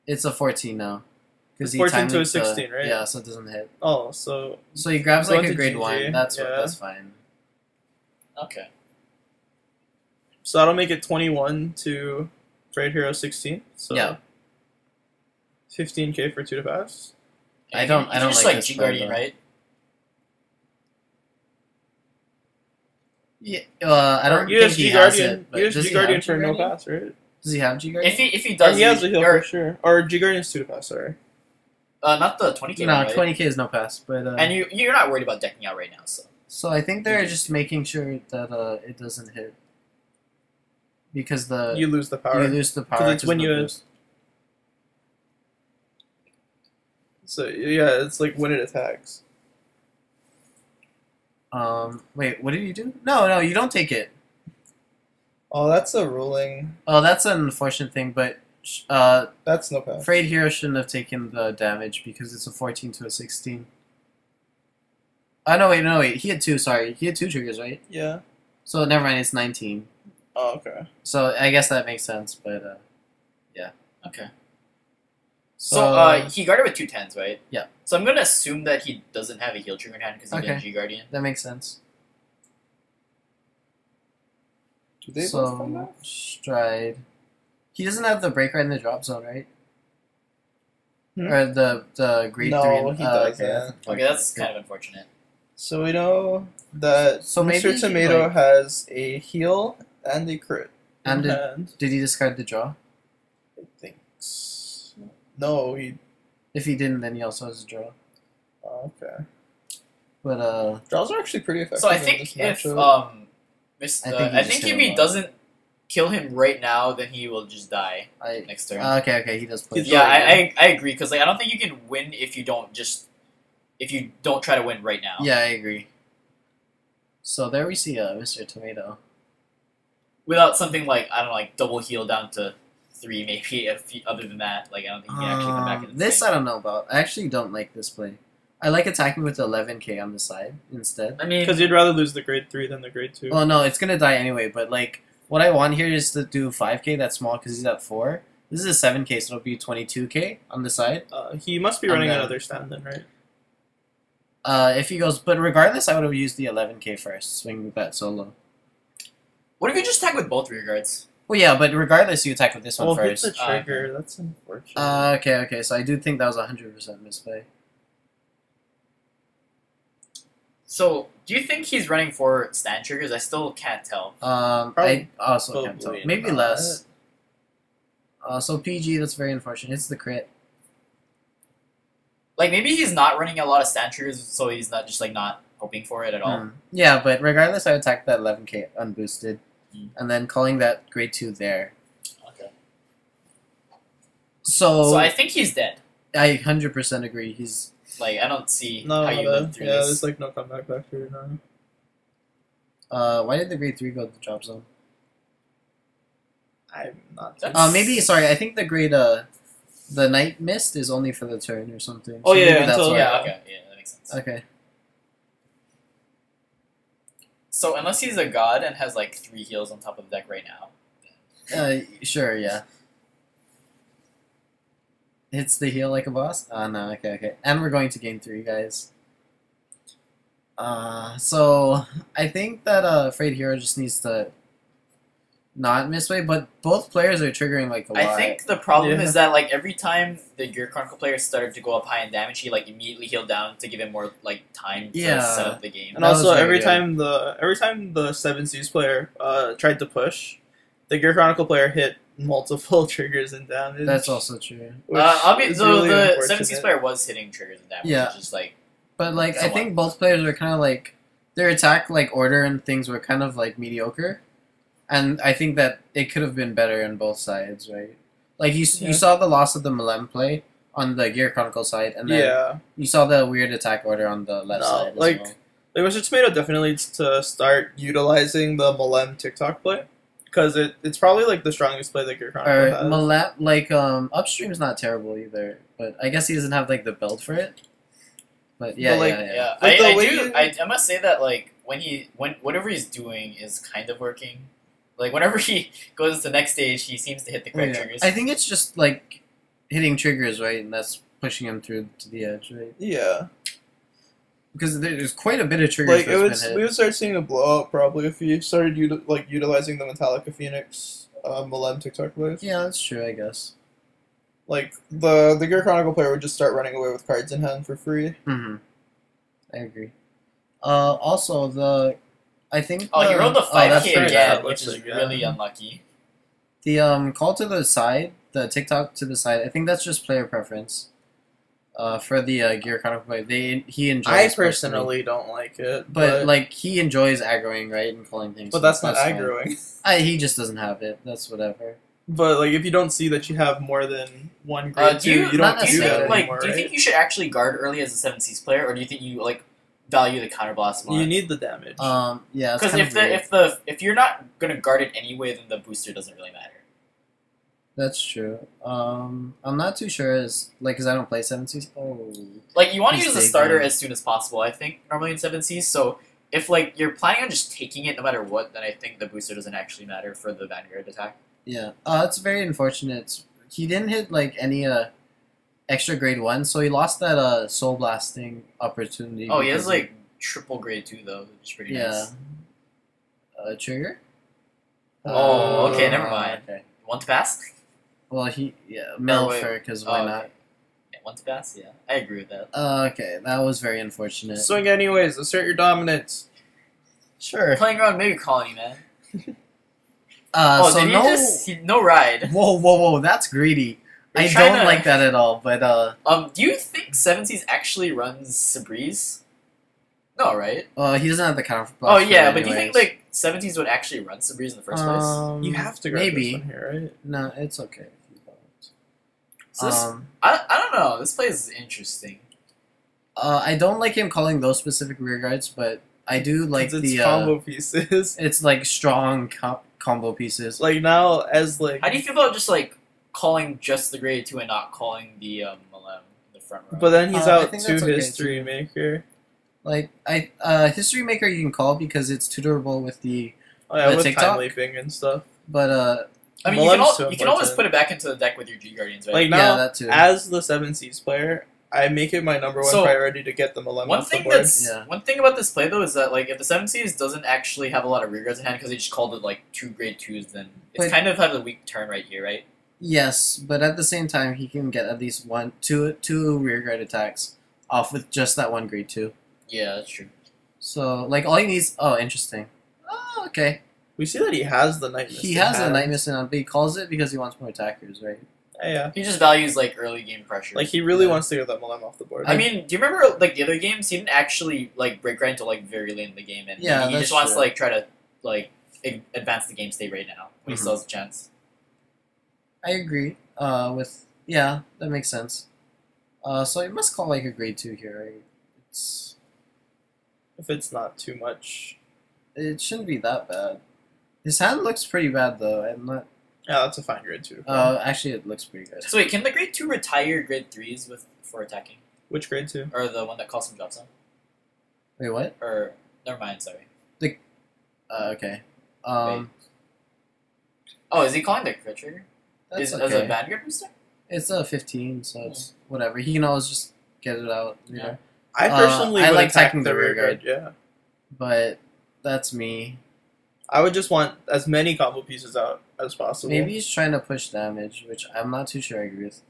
Speaker 2: It's a 14 now. Because
Speaker 1: 14 to a 16, right?
Speaker 2: Yeah, so it doesn't hit.
Speaker 1: Oh, so
Speaker 2: So he grabs
Speaker 1: Go
Speaker 2: like a
Speaker 1: into
Speaker 2: grade
Speaker 1: GG,
Speaker 2: 1. That's
Speaker 1: yeah.
Speaker 2: that's fine.
Speaker 3: okay.
Speaker 1: that'll make it 21 to Frayed Hero 16. So
Speaker 2: Yeah.
Speaker 1: 15k for 2 to pass.
Speaker 2: I don't
Speaker 3: You can just
Speaker 2: like
Speaker 3: like
Speaker 2: this
Speaker 3: G
Speaker 2: play,
Speaker 3: Guardian,
Speaker 2: though.
Speaker 3: right?
Speaker 2: Yeah, I don't
Speaker 1: You
Speaker 2: think
Speaker 1: use
Speaker 2: he
Speaker 1: G
Speaker 2: has
Speaker 1: Guardian.
Speaker 2: it. But
Speaker 1: You use
Speaker 2: does
Speaker 1: G
Speaker 2: he have
Speaker 1: Guardian
Speaker 2: G
Speaker 1: for no
Speaker 2: Guardian?
Speaker 1: pass, right?
Speaker 2: Does he have G Guardian?
Speaker 3: If he
Speaker 1: Or
Speaker 3: does,
Speaker 1: he has a heal
Speaker 3: or,
Speaker 1: for sure. Or G Guardian's 2 to pass. Sorry.
Speaker 3: not the 20k.
Speaker 2: No,
Speaker 3: one, right?
Speaker 2: 20k is no pass. But
Speaker 3: And you're not worried about decking out right now, so
Speaker 2: so I think they're just making sure that it doesn't hit. because
Speaker 1: You lose the power.
Speaker 2: you lose the power.
Speaker 1: it's when
Speaker 2: of the
Speaker 1: you-
Speaker 2: boost.
Speaker 1: So yeah, it's like when it attacks.
Speaker 2: Wait, what did you do? No, you don't take it.
Speaker 1: Oh, that's a ruling.
Speaker 2: Oh, that's an unfortunate thing, but
Speaker 1: That's no pass.
Speaker 2: Frayed Hero shouldn't have taken the damage because it's a 14 to a 16. Oh, no, wait. He had 2, sorry. He had 2 triggers, right?
Speaker 1: Yeah.
Speaker 2: So, never mind, it's 19.
Speaker 1: Oh, okay.
Speaker 2: So, I guess that makes sense, but,
Speaker 3: Okay. So, he guarded with 2 10s, right?
Speaker 2: Yeah.
Speaker 3: So I'm gonna assume that he doesn't have a heal trigger in hand because he
Speaker 2: Okay.
Speaker 3: didn't G Guardian.
Speaker 2: that makes sense.
Speaker 1: Do they both come
Speaker 2: So,
Speaker 1: back?
Speaker 2: Stride. He doesn't have the break right in the drop zone, right?
Speaker 1: Hmm?
Speaker 2: Or the grade
Speaker 1: No,
Speaker 2: 3.
Speaker 1: he doesn't.
Speaker 3: Okay, that's kind of unfortunate.
Speaker 1: So we know that
Speaker 2: So maybe
Speaker 1: Mr.
Speaker 2: he,
Speaker 1: Tomato
Speaker 2: like-
Speaker 1: has a heal and a crit.
Speaker 2: And
Speaker 1: in
Speaker 2: did-
Speaker 1: hand.
Speaker 2: Did he discard the draw?
Speaker 1: I think. No, he.
Speaker 2: If he didn't, then he also has a draw.
Speaker 1: Oh, okay.
Speaker 2: But,
Speaker 1: Draws are actually pretty effective.
Speaker 3: So I
Speaker 1: in
Speaker 3: think
Speaker 1: this
Speaker 3: if
Speaker 1: matchup.
Speaker 2: I think he
Speaker 3: I
Speaker 2: just
Speaker 3: think
Speaker 2: hit
Speaker 3: if
Speaker 2: him
Speaker 3: he
Speaker 2: off.
Speaker 3: doesn't kill him right now, then he will just die
Speaker 2: I...
Speaker 3: next turn.
Speaker 2: Okay, he does play.
Speaker 1: He's
Speaker 3: Yeah,
Speaker 1: already
Speaker 3: I agree because like I don't think you can win if you don't try to win right now.
Speaker 2: Yeah, I agree. So there we see Mr. Tomato.
Speaker 3: Without something like I don't know, like double heal down to 3 maybe. Other than that, like I don't think he can actually come back. In
Speaker 2: This I don't know about. I actually don't like this play. I like attacking with the 11k on the side instead.
Speaker 3: I mean,
Speaker 1: Because you'd rather lose the grade 3 than the grade 2.
Speaker 2: Well, no, it's gonna die anyway. But like, what I want here is to do 5k. That's small because he's at 4. This is a 7k, so it'll be 22k on the side.
Speaker 1: He must be
Speaker 2: I'm
Speaker 1: running
Speaker 2: down.
Speaker 1: another stand then, right?
Speaker 2: If he goes, but regardless, I would have used the 11k first. Swing with that solo.
Speaker 3: what if you just attack with both rear guards?
Speaker 2: Well, yeah, but regardless, you attack with this one
Speaker 1: Well, hit
Speaker 2: first.
Speaker 1: the trigger. That's unfortunate.
Speaker 2: Okay. So I do think that was 100% misplay.
Speaker 3: So, do you think he's running for stand triggers? I still can't tell.
Speaker 2: I also can't tell.
Speaker 1: Probably
Speaker 2: Maybe
Speaker 1: not.
Speaker 2: less. So PG, that's very unfortunate. It's the crit.
Speaker 3: Like maybe he's not running a lot of stand triggers, so he's not just like not hoping for it at all.
Speaker 2: Yeah, but regardless, I attacked that 11k unboosted,
Speaker 3: Mm.
Speaker 2: and then calling that grade 2 there.
Speaker 3: Okay.
Speaker 2: So,
Speaker 3: So I think he's dead.
Speaker 2: I 100% agree. He's
Speaker 3: Like I don't see
Speaker 1: No,
Speaker 3: how you live through
Speaker 1: yeah,
Speaker 3: this.
Speaker 1: there's like no comeback factor now.
Speaker 2: why did the grade 3 go to the drop zone?
Speaker 1: I'm not.
Speaker 3: That's-
Speaker 2: Maybe sorry. I think the grade the night mist is only for the turn or something.
Speaker 1: Oh,
Speaker 2: So
Speaker 1: yeah,
Speaker 2: maybe that's
Speaker 1: until-
Speaker 2: why.
Speaker 3: Yeah, okay, yeah, that makes sense.
Speaker 2: Okay.
Speaker 3: So unless he's a god and has like 3 heals on top of the deck right now.
Speaker 2: Sure. Yeah. Hits the heal like a boss? Oh, no, okay. And we're going to game 3, guys. So, I think that Frayed Hero just needs to not misplay, but both players are triggering like a lot.
Speaker 3: I think the problem
Speaker 1: Yeah.
Speaker 3: is that like every time the Gear Chronicle player started to go up high in damage, he like immediately healed down to give him more like time to
Speaker 2: Yeah.
Speaker 3: set up the game.
Speaker 1: And
Speaker 2: That was
Speaker 1: also,
Speaker 2: very
Speaker 1: every
Speaker 2: good.
Speaker 1: time the 7C's player tried to push, the Gear Chronicle player hit multiple triggers and damage.
Speaker 2: That's also true.
Speaker 1: which is
Speaker 3: So
Speaker 1: really
Speaker 3: the
Speaker 1: unfortunate.
Speaker 3: 7C's player was hitting triggers and damage.
Speaker 2: Yeah.
Speaker 3: Which is like
Speaker 2: But like, I
Speaker 3: Somewhat.
Speaker 2: think both players are kind of like their attack like order and things were kind of like mediocre, and I think that it could have been better on both sides, right? Like you
Speaker 1: Yeah.
Speaker 2: saw the loss of the Malem play on the Gear Chronicle side, and then
Speaker 1: Yeah.
Speaker 2: you saw the weird attack order on the left
Speaker 1: No,
Speaker 2: side.
Speaker 1: like-
Speaker 2: as well.
Speaker 1: Like, Mr. Tomato definitely needs to start utilizing the Malem TikTok play. Because it's probably, like, the strongest play that Gear Chronicle
Speaker 2: Or
Speaker 1: has.
Speaker 2: Malem, like upstream's not terrible either, but I guess he doesn't have like the build for it. But yeah,
Speaker 1: But, like,
Speaker 2: yeah.
Speaker 3: yeah.
Speaker 1: Like, the
Speaker 3: I
Speaker 1: way
Speaker 3: do.
Speaker 1: you-
Speaker 3: I must say that like when whatever he's doing is kind of working. Like whenever he goes to the next stage, he seems to hit the correct
Speaker 2: Yeah.
Speaker 3: triggers.
Speaker 2: I think it's just like hitting triggers, right, and that's pushing him through to the edge, right?
Speaker 1: Yeah.
Speaker 2: Because there's quite a bit of triggers
Speaker 1: Like,
Speaker 2: that's been hit.
Speaker 1: we would start seeing a blowout, probably, if he started, utilizing the Metallica Phoenix Malem TikTok plays.
Speaker 2: Yeah, that's true, I guess.
Speaker 1: Like, the Gear Chronicle player would just start running away with cards in hand for free.
Speaker 2: Mm-hmm. I agree. Also, I think...
Speaker 3: Oh, he rolled the
Speaker 2: that's
Speaker 3: 5k
Speaker 2: very
Speaker 3: again,
Speaker 2: bad.
Speaker 3: which is
Speaker 1: Looks like,
Speaker 3: really
Speaker 1: yeah.
Speaker 3: unlucky.
Speaker 2: The call to the side, the TikTok to the side, I think that's just player preference. For the Gear Chronicle play, he enjoys.
Speaker 1: I personally don't like it,
Speaker 2: but like he enjoys aggroing, right, and calling things.
Speaker 1: But that's not
Speaker 2: fine.
Speaker 1: aggroing.
Speaker 2: He just doesn't have it. That's whatever.
Speaker 1: But like, if you don't see that you have more than one grade 2, you don't do that anymore,
Speaker 3: do you think you should actually guard early as a 7Cs player, or do you think you like value the counterblast more?
Speaker 1: You need the damage.
Speaker 2: Yeah.
Speaker 3: Because if you're not gonna guard it anyway, then the booster doesn't really matter.
Speaker 2: That's true. I'm not too sure because I don't play 7Cs. Oh.
Speaker 3: Like you want to use the starter
Speaker 2: mistaken.
Speaker 3: as soon as possible. I think normally in 7Cs. So if like you're planning on just taking it no matter what, then I think the booster doesn't actually matter for the Vanguard attack.
Speaker 2: Yeah. It's very unfortunate. He didn't hit like any extra grade 1, so he lost that soul blasting opportunity.
Speaker 3: Oh, he has like triple grade 2 though, which is pretty nice.
Speaker 2: Trigger.
Speaker 3: Oh, okay, never mind.
Speaker 2: Okay.
Speaker 3: Want to pass?
Speaker 2: Well, mill
Speaker 3: wait.
Speaker 2: because why not?
Speaker 3: Okay. Yeah, want to pass? Yeah, I agree with that.
Speaker 2: Okay, that was very unfortunate.
Speaker 1: Swing anyways, assert your dominance.
Speaker 2: Sure.
Speaker 3: Playing around Mega Colony, man.
Speaker 2: So
Speaker 3: did he no ride?
Speaker 2: Whoa, that's greedy.
Speaker 3: You're
Speaker 2: I
Speaker 3: trying
Speaker 2: don't
Speaker 3: to-
Speaker 2: like that at all, but
Speaker 3: Do you think 7Cs actually runs Sabreeze? No, right?
Speaker 2: he doesn't have the counter.
Speaker 3: Oh yeah, but do you think like 7Cs would actually run Sabreeze in the first place?
Speaker 1: You have to grab
Speaker 2: maybe.
Speaker 1: this one here, right?
Speaker 2: No, it's okay. If you don't.
Speaker 3: So this, I don't know. This play is interesting.
Speaker 2: I don't like him calling those specific rear guards, but I do like
Speaker 1: It's
Speaker 2: the
Speaker 1: combo pieces.
Speaker 2: It's like strong combo pieces.
Speaker 1: Like now, as like
Speaker 3: How do you feel about just like calling just the grade 2 and not calling the Malem in the front row?
Speaker 1: But then he's
Speaker 2: I
Speaker 1: out
Speaker 2: think
Speaker 1: to
Speaker 2: that's okay,
Speaker 1: History
Speaker 2: too.
Speaker 1: Maker.
Speaker 2: Like History Maker you can call because it's tutorable with the
Speaker 1: Oh yeah,
Speaker 2: The
Speaker 1: with
Speaker 2: TikTok?
Speaker 1: time leaping and stuff.
Speaker 2: but
Speaker 3: I mean,
Speaker 1: Malem's
Speaker 3: you
Speaker 1: too
Speaker 3: can always
Speaker 1: important.
Speaker 3: put it back into the deck with your G Guardians, right?
Speaker 1: Like
Speaker 2: yeah,
Speaker 1: now,
Speaker 2: that too.
Speaker 1: as the 7Cs player, I make it my number one
Speaker 3: So,
Speaker 1: priority to get the Malem
Speaker 3: one
Speaker 1: off the
Speaker 3: thing
Speaker 1: board.
Speaker 2: Yeah.
Speaker 3: one thing about this play though is that like if the 7Cs doesn't actually have a lot of rear guards in hand because they just called it like 2 grade 2s, then it's
Speaker 2: But-
Speaker 3: kind of have a weak turn right here, right?
Speaker 2: Yes, but at the same time he can get at least two rear guard attacks off with just that one grade 2.
Speaker 3: Yeah, that's true.
Speaker 2: So like all he needs. Oh, interesting. Oh, okay.
Speaker 1: We see that he has the Night Mist.
Speaker 2: He
Speaker 1: in
Speaker 2: has a
Speaker 1: hand.
Speaker 2: Night Mist on, but he calls it because he wants more attackers, right?
Speaker 1: Yeah.
Speaker 3: He just values like early game pressure.
Speaker 1: Like he really
Speaker 2: Yeah.
Speaker 1: wants to get that Malem off the board.
Speaker 3: I mean, do you remember like the other games? He didn't actually like break right until like very late in the game, and
Speaker 2: Yeah,
Speaker 3: he
Speaker 2: that's
Speaker 3: just wants
Speaker 2: true.
Speaker 3: to like try to like advance the game state right now when he still has a chance.
Speaker 2: I agree. That makes sense. So you must call like a grade 2 here, right?
Speaker 1: if it's not too much.
Speaker 2: It shouldn't be that bad. His hand looks pretty bad though. I'm not.
Speaker 1: Yeah, that's a fine grade 2 to play.
Speaker 2: Actually, it looks pretty good.
Speaker 3: So wait, can the grade 2 retire grade 3s for attacking,
Speaker 1: Which grade 2?
Speaker 3: or the one that calls some drops on?
Speaker 2: Wait, what?
Speaker 3: Or never mind, sorry.
Speaker 2: Okay.
Speaker 3: Oh, is he calling the crit trigger?
Speaker 2: That's
Speaker 3: As a
Speaker 2: okay.
Speaker 3: Vanguard booster?
Speaker 2: It's a 15, so it's whatever. He can always just get it out. You
Speaker 3: Yeah.
Speaker 2: know?
Speaker 1: I personally
Speaker 2: I
Speaker 1: would
Speaker 2: like
Speaker 1: attack
Speaker 2: attacking
Speaker 1: the
Speaker 2: the
Speaker 1: rear
Speaker 2: rear
Speaker 1: guard. Yeah.
Speaker 2: But that's me.
Speaker 1: I would just want as many combo pieces out as possible.
Speaker 2: Maybe he's trying to push damage, which I'm not too sure I agree with.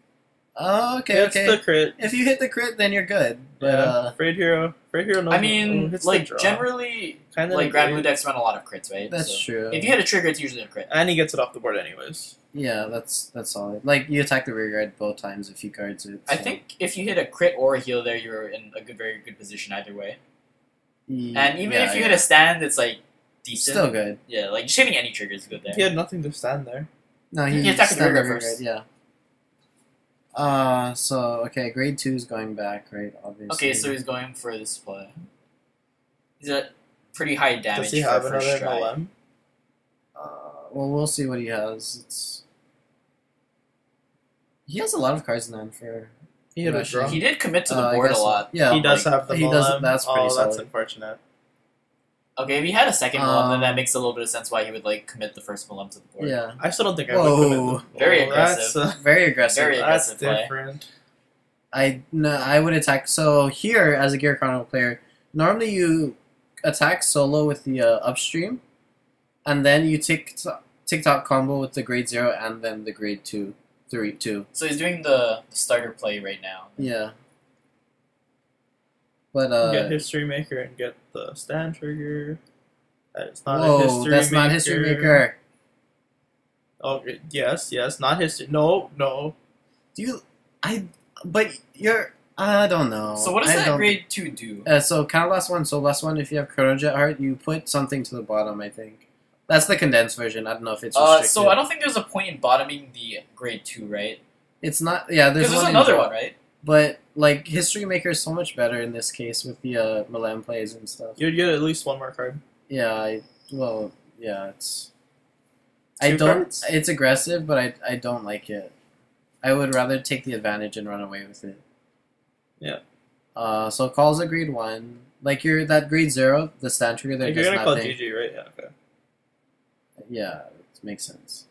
Speaker 2: Oh, okay,
Speaker 1: It's
Speaker 2: okay.
Speaker 1: the crit.
Speaker 2: If you hit the crit, then you're good. But
Speaker 1: Yeah. Frayed Hero. Frayed Hero knows
Speaker 3: I mean,
Speaker 1: hits
Speaker 3: like
Speaker 1: the draw.
Speaker 3: generally,
Speaker 1: Kinda
Speaker 3: like Granblue decks run a lot of crits, right?
Speaker 2: that's
Speaker 3: So
Speaker 2: true.
Speaker 3: if you hit a trigger, it's usually a crit.
Speaker 1: And he gets it off the board anyways.
Speaker 2: Yeah, that's solid. Like you attack the rear guard both times if he guards it.
Speaker 3: I
Speaker 2: so-
Speaker 3: think if you hit a crit or a heal there, you're in a very good position either way. And even if you hit a stand, it's like decent.
Speaker 2: still good.
Speaker 3: Yeah, like just hitting any trigger is good there.
Speaker 1: He had nothing to stand there.
Speaker 2: No,
Speaker 3: He
Speaker 2: he
Speaker 3: attacked the
Speaker 2: stunned
Speaker 3: rear
Speaker 2: the
Speaker 3: guard first.
Speaker 2: Yeah. So okay, grade 2 is going back, right? Obviously.
Speaker 3: Okay, so he's going for this play. He's at pretty high damage
Speaker 1: Does he
Speaker 3: for
Speaker 1: have
Speaker 3: first
Speaker 1: another
Speaker 3: try.
Speaker 1: Malem?
Speaker 2: Well, we'll see what he has. He has a lot of cards in hand for.
Speaker 1: He had a
Speaker 2: Actually,
Speaker 1: draw.
Speaker 3: He did commit to the
Speaker 2: I
Speaker 3: board a
Speaker 2: guess-
Speaker 3: lot.
Speaker 2: Yeah,
Speaker 1: He does
Speaker 3: like,
Speaker 1: have the
Speaker 2: he
Speaker 1: Malem.
Speaker 2: does- that's pretty
Speaker 1: that's
Speaker 2: solid.
Speaker 1: unfortunate.
Speaker 3: Okay, if he had a second Malem, then that
Speaker 2: Um,
Speaker 3: makes a little bit of sense why he would like commit the first Malem to the board.
Speaker 2: Yeah,
Speaker 1: I still don't think I
Speaker 2: Whoa.
Speaker 1: would commit the
Speaker 3: Very
Speaker 1: That's,
Speaker 3: aggressive.
Speaker 2: very aggressive.
Speaker 3: Very
Speaker 1: that's
Speaker 3: aggressive play.
Speaker 1: different.
Speaker 2: I would attack. So here, as a Gear Chronicle player, normally you attack solo with the upstream, and then you TikTok combo with the grade 0 and then the grade 2, 3, 2.
Speaker 3: So he's doing the starter play right now.
Speaker 2: Yeah. But
Speaker 1: Get History Maker and get the stand trigger. That is not a
Speaker 2: whoa,
Speaker 1: History
Speaker 2: that's
Speaker 1: Maker.
Speaker 2: not History Maker.
Speaker 1: Oh, yes, not History. No.
Speaker 2: Do you? But you're I don't know.
Speaker 3: So what does
Speaker 2: I
Speaker 3: that
Speaker 2: don't-
Speaker 3: grade 2 do?
Speaker 2: So kind of last one. So last one, if you have Chronojet heart, you put something to the bottom. I think that's the condensed version. I don't know if it's restricted.
Speaker 3: So I don't think there's a point in bottoming the grade 2, right?
Speaker 2: It's not. Yeah, there's
Speaker 3: Because there's
Speaker 2: one in
Speaker 3: another
Speaker 2: draw.
Speaker 3: one, right?
Speaker 2: But like History Maker is so much better in this case with the Milan plays and stuff.
Speaker 1: You'd get at least one more card.
Speaker 2: Yeah, yeah, it's.
Speaker 1: Two
Speaker 2: I don't.
Speaker 1: cards?
Speaker 2: It's aggressive, but I don't like it. I would rather take the advantage and run away with it.
Speaker 1: Yeah.
Speaker 2: So calls a grade 1. Like that grade 0, the stand trigger that
Speaker 1: Like
Speaker 2: does
Speaker 1: you're gonna call
Speaker 2: nothing.
Speaker 1: GG, right? Yeah. Okay.
Speaker 2: Yeah, it makes sense.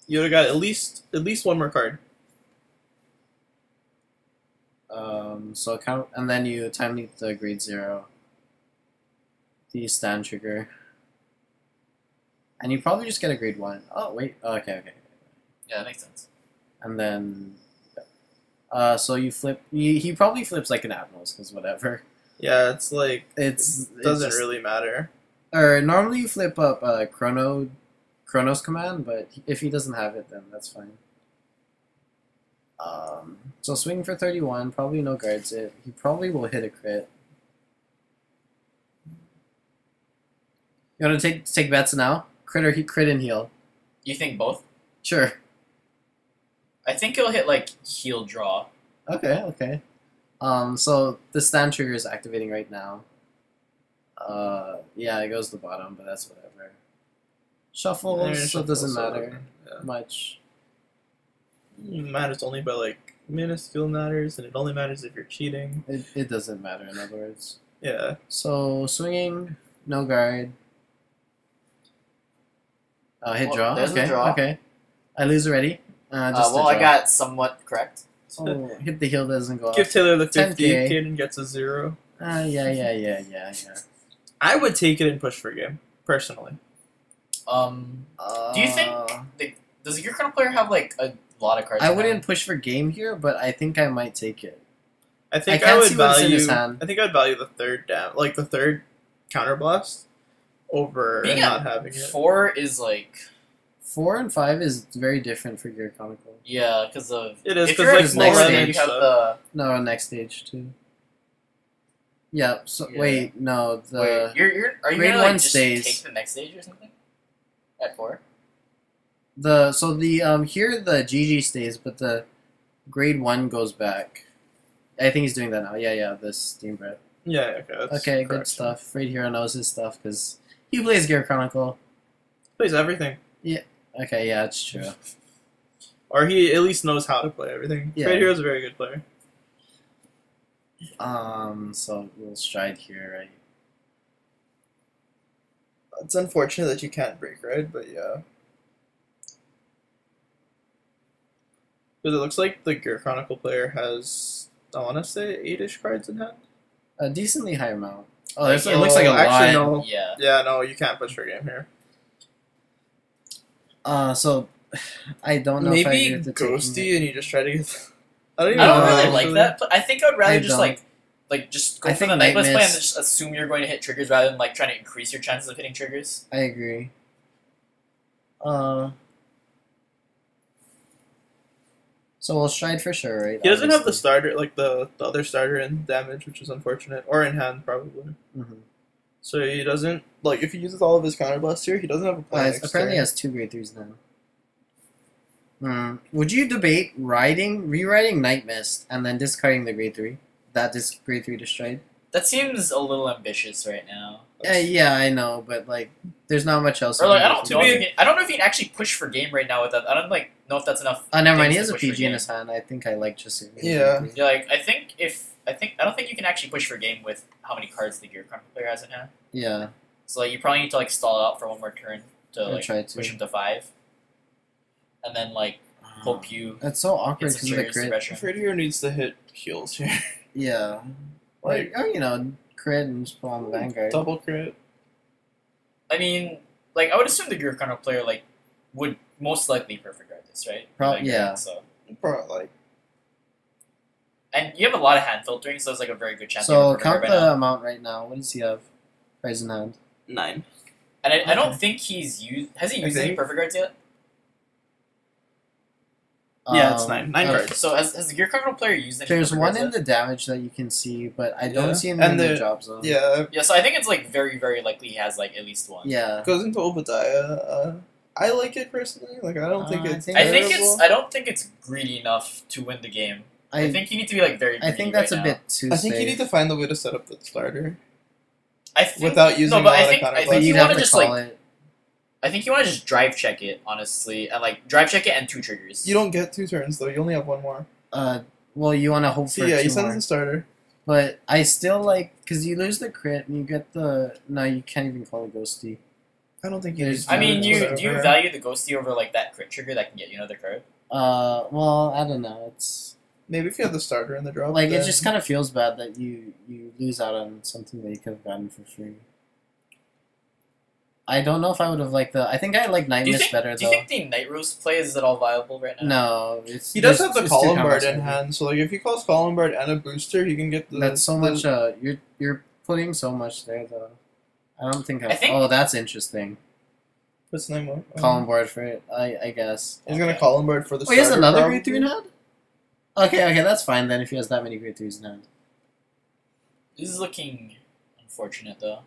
Speaker 1: You would have got at least one more card.
Speaker 2: So count, and then you time leap the grade 0. The stand trigger. And you probably just get a grade 1. Oh wait. Oh, okay.
Speaker 3: Yeah, that makes sense.
Speaker 2: And then, so you flip. He probably flips like an Admirals, because whatever.
Speaker 1: Yeah, it's like
Speaker 2: It
Speaker 1: doesn't
Speaker 2: just-
Speaker 1: really matter.
Speaker 2: Or normally you flip up Chronos command, but if he doesn't have it, then that's fine. So swing for 31, probably no guards it. He probably will hit a crit. You want to take bets now? Crit and heal.
Speaker 3: You think both?
Speaker 2: Sure.
Speaker 3: I think he'll hit like heal draw.
Speaker 2: Okay. So the stand trigger is activating right now. Yeah, it goes to the bottom, but that's whatever. Shuffles, so it doesn't matter
Speaker 1: Yeah.
Speaker 2: much.
Speaker 1: It matters only by like minuscule matters, and it only matters if you're cheating.
Speaker 2: It doesn't matter, in other words.
Speaker 1: Yeah.
Speaker 2: So swinging, no guard. Hit
Speaker 3: Well,
Speaker 2: draw.
Speaker 3: there's the
Speaker 2: Okay.
Speaker 3: draw.
Speaker 2: Okay. I lose already. Just a
Speaker 3: Well, I
Speaker 2: draw.
Speaker 3: got somewhat correct.
Speaker 2: Oh, hit the heal doesn't go
Speaker 1: Give
Speaker 2: off.
Speaker 1: Taylor the 50.
Speaker 2: 10K.
Speaker 1: Kaden gets a 0.
Speaker 2: Yeah.
Speaker 1: I would take it and push for game personally.
Speaker 3: Do you think does a Gear Chronicle player have like a lot of cards?
Speaker 2: I
Speaker 3: in
Speaker 2: wouldn't
Speaker 3: hand?
Speaker 2: push for game here, but I think I might take it.
Speaker 1: I think
Speaker 2: I
Speaker 1: I,
Speaker 2: can't
Speaker 1: would
Speaker 2: see what's in
Speaker 1: value.
Speaker 2: his hand.
Speaker 1: I think I'd value the third the third counterblast over
Speaker 3: Being
Speaker 1: not
Speaker 3: at
Speaker 1: having it.
Speaker 3: 4 is like
Speaker 2: 4 and 5 is very different for Gear Chronicle.
Speaker 3: yeah, because of
Speaker 1: It is
Speaker 3: if
Speaker 1: 'cause,
Speaker 3: you're
Speaker 1: like,
Speaker 3: at
Speaker 2: next
Speaker 3: 4,
Speaker 2: stage
Speaker 3: then you have
Speaker 1: stuff.
Speaker 3: the
Speaker 2: No, next stage too. Yeah. So
Speaker 3: Yeah.
Speaker 2: wait, no. The
Speaker 3: wait, you're are you
Speaker 2: grade
Speaker 3: gonna like
Speaker 2: one
Speaker 3: just
Speaker 2: stays.
Speaker 3: take the next stage or something at 4?
Speaker 2: here the GG stays, but the grade 1 goes back. I think he's doing that now. Yeah. The Steam Breath.
Speaker 1: Yeah. Okay. That's
Speaker 2: Okay, good
Speaker 1: correct.
Speaker 2: stuff. Frayed Hero knows his stuff because he plays Gear Chronicle.
Speaker 1: Plays everything,
Speaker 2: Okay, yeah, it's true.
Speaker 1: or he at least knows how to play everything.
Speaker 2: Yeah.
Speaker 1: Fred Hero's a very good player.
Speaker 2: So we'll stride here, right?
Speaker 1: It's unfortunate that you can't break, right? But yeah. Because it looks like the Gear Chronicle player has, I want to say, 8-ish cards in hand.
Speaker 2: A decently high amount. Oh,
Speaker 3: Like,
Speaker 2: it looks like a
Speaker 1: actually,
Speaker 2: lot.
Speaker 1: no.
Speaker 3: Yeah.
Speaker 1: Yeah, no, you can't push for game here.
Speaker 2: So I don't know if I
Speaker 1: Maybe
Speaker 2: agree with the taking it.
Speaker 1: Ghosty and you just try to get. I don't even
Speaker 3: I
Speaker 1: know.
Speaker 3: don't really
Speaker 1: actually.
Speaker 3: like that, but I think I would rather
Speaker 2: I
Speaker 3: just
Speaker 2: don't.
Speaker 3: like just go
Speaker 2: I
Speaker 3: for
Speaker 2: think
Speaker 3: the Night
Speaker 2: Night
Speaker 3: Mist plan
Speaker 2: Mist-
Speaker 3: and just assume you're going to hit triggers rather than like trying to increase your chances of hitting triggers.
Speaker 2: I agree. So we'll stride for sure, right?
Speaker 1: He doesn't have the
Speaker 2: Obviously.
Speaker 1: starter, like the other starter in damage, which is unfortunate, or in hand probably.
Speaker 2: Mhm.
Speaker 1: So he doesn't like if he uses all of his counterblast here, he doesn't have a plan. next
Speaker 2: Apparently,
Speaker 1: turn.
Speaker 2: has 2 grade 3s now. Would you debate rewriting Night Mist and then discarding the grade 3? That grade 3 to stride?
Speaker 3: That seems a little ambitious right now.
Speaker 2: Yeah, I know, but like, there's not much else.
Speaker 3: Or like
Speaker 2: you
Speaker 3: I
Speaker 2: can
Speaker 3: don't
Speaker 2: do.
Speaker 3: know. I don't know if he'd actually push for game right now with that. I don't like know if that's enough.
Speaker 2: Never mind.
Speaker 3: things
Speaker 2: He
Speaker 3: to
Speaker 2: has a
Speaker 3: push for
Speaker 2: PG in
Speaker 3: game.
Speaker 2: his hand. I think I like just.
Speaker 1: Yeah.
Speaker 3: Yeah, like I don't think you can actually push for game with how many cards the Gear Chronicle player has in hand.
Speaker 2: Yeah.
Speaker 3: So like you probably need to like stall out for one more turn to
Speaker 2: I'll
Speaker 3: like
Speaker 2: try to.
Speaker 3: push him to 5, and then like hope you
Speaker 2: That's so awkward
Speaker 3: get some
Speaker 2: because of the
Speaker 3: triggers to
Speaker 2: crit.
Speaker 3: pressure.
Speaker 1: Fred Hero needs to hit heals here.
Speaker 2: Yeah. Like, or crit and just put on the Vanguard.
Speaker 1: Double crit.
Speaker 3: I mean, like I would assume the Gear Chronicle player like would most likely perfect guard this, right? Like,
Speaker 2: Yeah.
Speaker 3: So
Speaker 1: Probably like
Speaker 3: and you have a lot of hand filtering, so it's like a very good chance.
Speaker 2: So
Speaker 3: you have a
Speaker 2: count
Speaker 3: perfect
Speaker 2: the
Speaker 3: guard right now.
Speaker 2: amount right now. What does he have? Prize in hand.
Speaker 1: 9.
Speaker 3: And I don't
Speaker 2: Okay.
Speaker 3: think he's used. Has he
Speaker 1: I
Speaker 3: used any
Speaker 1: think-
Speaker 3: perfect guards yet?
Speaker 1: Yeah, it's 9. 9
Speaker 2: okay.
Speaker 1: cards.
Speaker 3: So has the Gear Chronicle player used any?
Speaker 2: There's
Speaker 3: perfect
Speaker 2: one
Speaker 3: cards
Speaker 2: in
Speaker 3: yet?
Speaker 2: the damage that you can see, but I don't
Speaker 1: Yeah.
Speaker 2: see any
Speaker 1: And
Speaker 2: in the
Speaker 1: the-
Speaker 2: job zone.
Speaker 1: Yeah,
Speaker 3: Yeah, so I think it's like very, very likely he has like at least one.
Speaker 2: Yeah.
Speaker 1: goes into Obadiah. I like it personally. Like I don't think
Speaker 2: I
Speaker 1: it's.
Speaker 2: think-
Speaker 3: I think
Speaker 1: terrible.
Speaker 3: I don't think it's greedy enough to win the game. I think you need to be like very.
Speaker 2: I
Speaker 3: Greedy
Speaker 2: think that's
Speaker 3: right
Speaker 2: a
Speaker 3: now.
Speaker 2: bit too
Speaker 1: I think
Speaker 2: safe.
Speaker 1: you need to find the way to set up the starter
Speaker 3: I think,
Speaker 1: without using
Speaker 3: no, but
Speaker 1: a
Speaker 3: I
Speaker 1: lot
Speaker 3: think
Speaker 1: of
Speaker 3: I
Speaker 1: counter
Speaker 3: think
Speaker 2: You'd
Speaker 3: you
Speaker 2: have
Speaker 3: want to
Speaker 2: to
Speaker 3: just
Speaker 2: call
Speaker 3: like
Speaker 2: it.
Speaker 3: I think you want to just drive check it honestly, and like drive check it and 2 triggers.
Speaker 1: You don't get 2 turns though. You only have 1 more.
Speaker 2: Well, you want to hope
Speaker 1: See,
Speaker 2: for
Speaker 1: yeah,
Speaker 2: 2
Speaker 1: he sends
Speaker 2: more.
Speaker 1: the starter.
Speaker 2: But I still like, because you lose the crit and you get the. No, you can't even call it ghosty.
Speaker 1: I don't think you.
Speaker 2: There's-
Speaker 1: need
Speaker 3: I mean,
Speaker 1: to
Speaker 3: do you value the ghosty over like that crit trigger that can get you another card?
Speaker 2: Well, I don't know. It's
Speaker 1: Maybe if you have the starter in the drop.
Speaker 2: like, it
Speaker 1: then-
Speaker 2: just kind of feels bad that you lose out on something that you could have gotten for free. I don't know if I would have liked the. I think I like Night
Speaker 3: Do you
Speaker 2: Mist
Speaker 3: think?
Speaker 2: better
Speaker 3: Do
Speaker 2: though.
Speaker 3: you think the Night Rose play is at all viable right now?
Speaker 2: No, it's.
Speaker 1: He does
Speaker 2: there's-
Speaker 1: have the
Speaker 2: it's too
Speaker 1: Columbard in
Speaker 2: combo-heavy.
Speaker 1: hand, so like if he calls Columbard and a booster, he can get the.
Speaker 2: That's so
Speaker 1: the-
Speaker 2: much. You're putting so much there though. I don't think.
Speaker 3: I think-
Speaker 2: Oh, that's interesting.
Speaker 1: What's the name of?
Speaker 2: Columbard for it. I guess.
Speaker 1: He's gonna
Speaker 3: Okay.
Speaker 1: Columbard for the.
Speaker 2: Oh, he has
Speaker 1: starter,
Speaker 2: another
Speaker 1: probably.
Speaker 2: grade 3 in hand? Okay, that's fine then if he has that many grade 3s in hand.
Speaker 3: This is looking unfortunate though.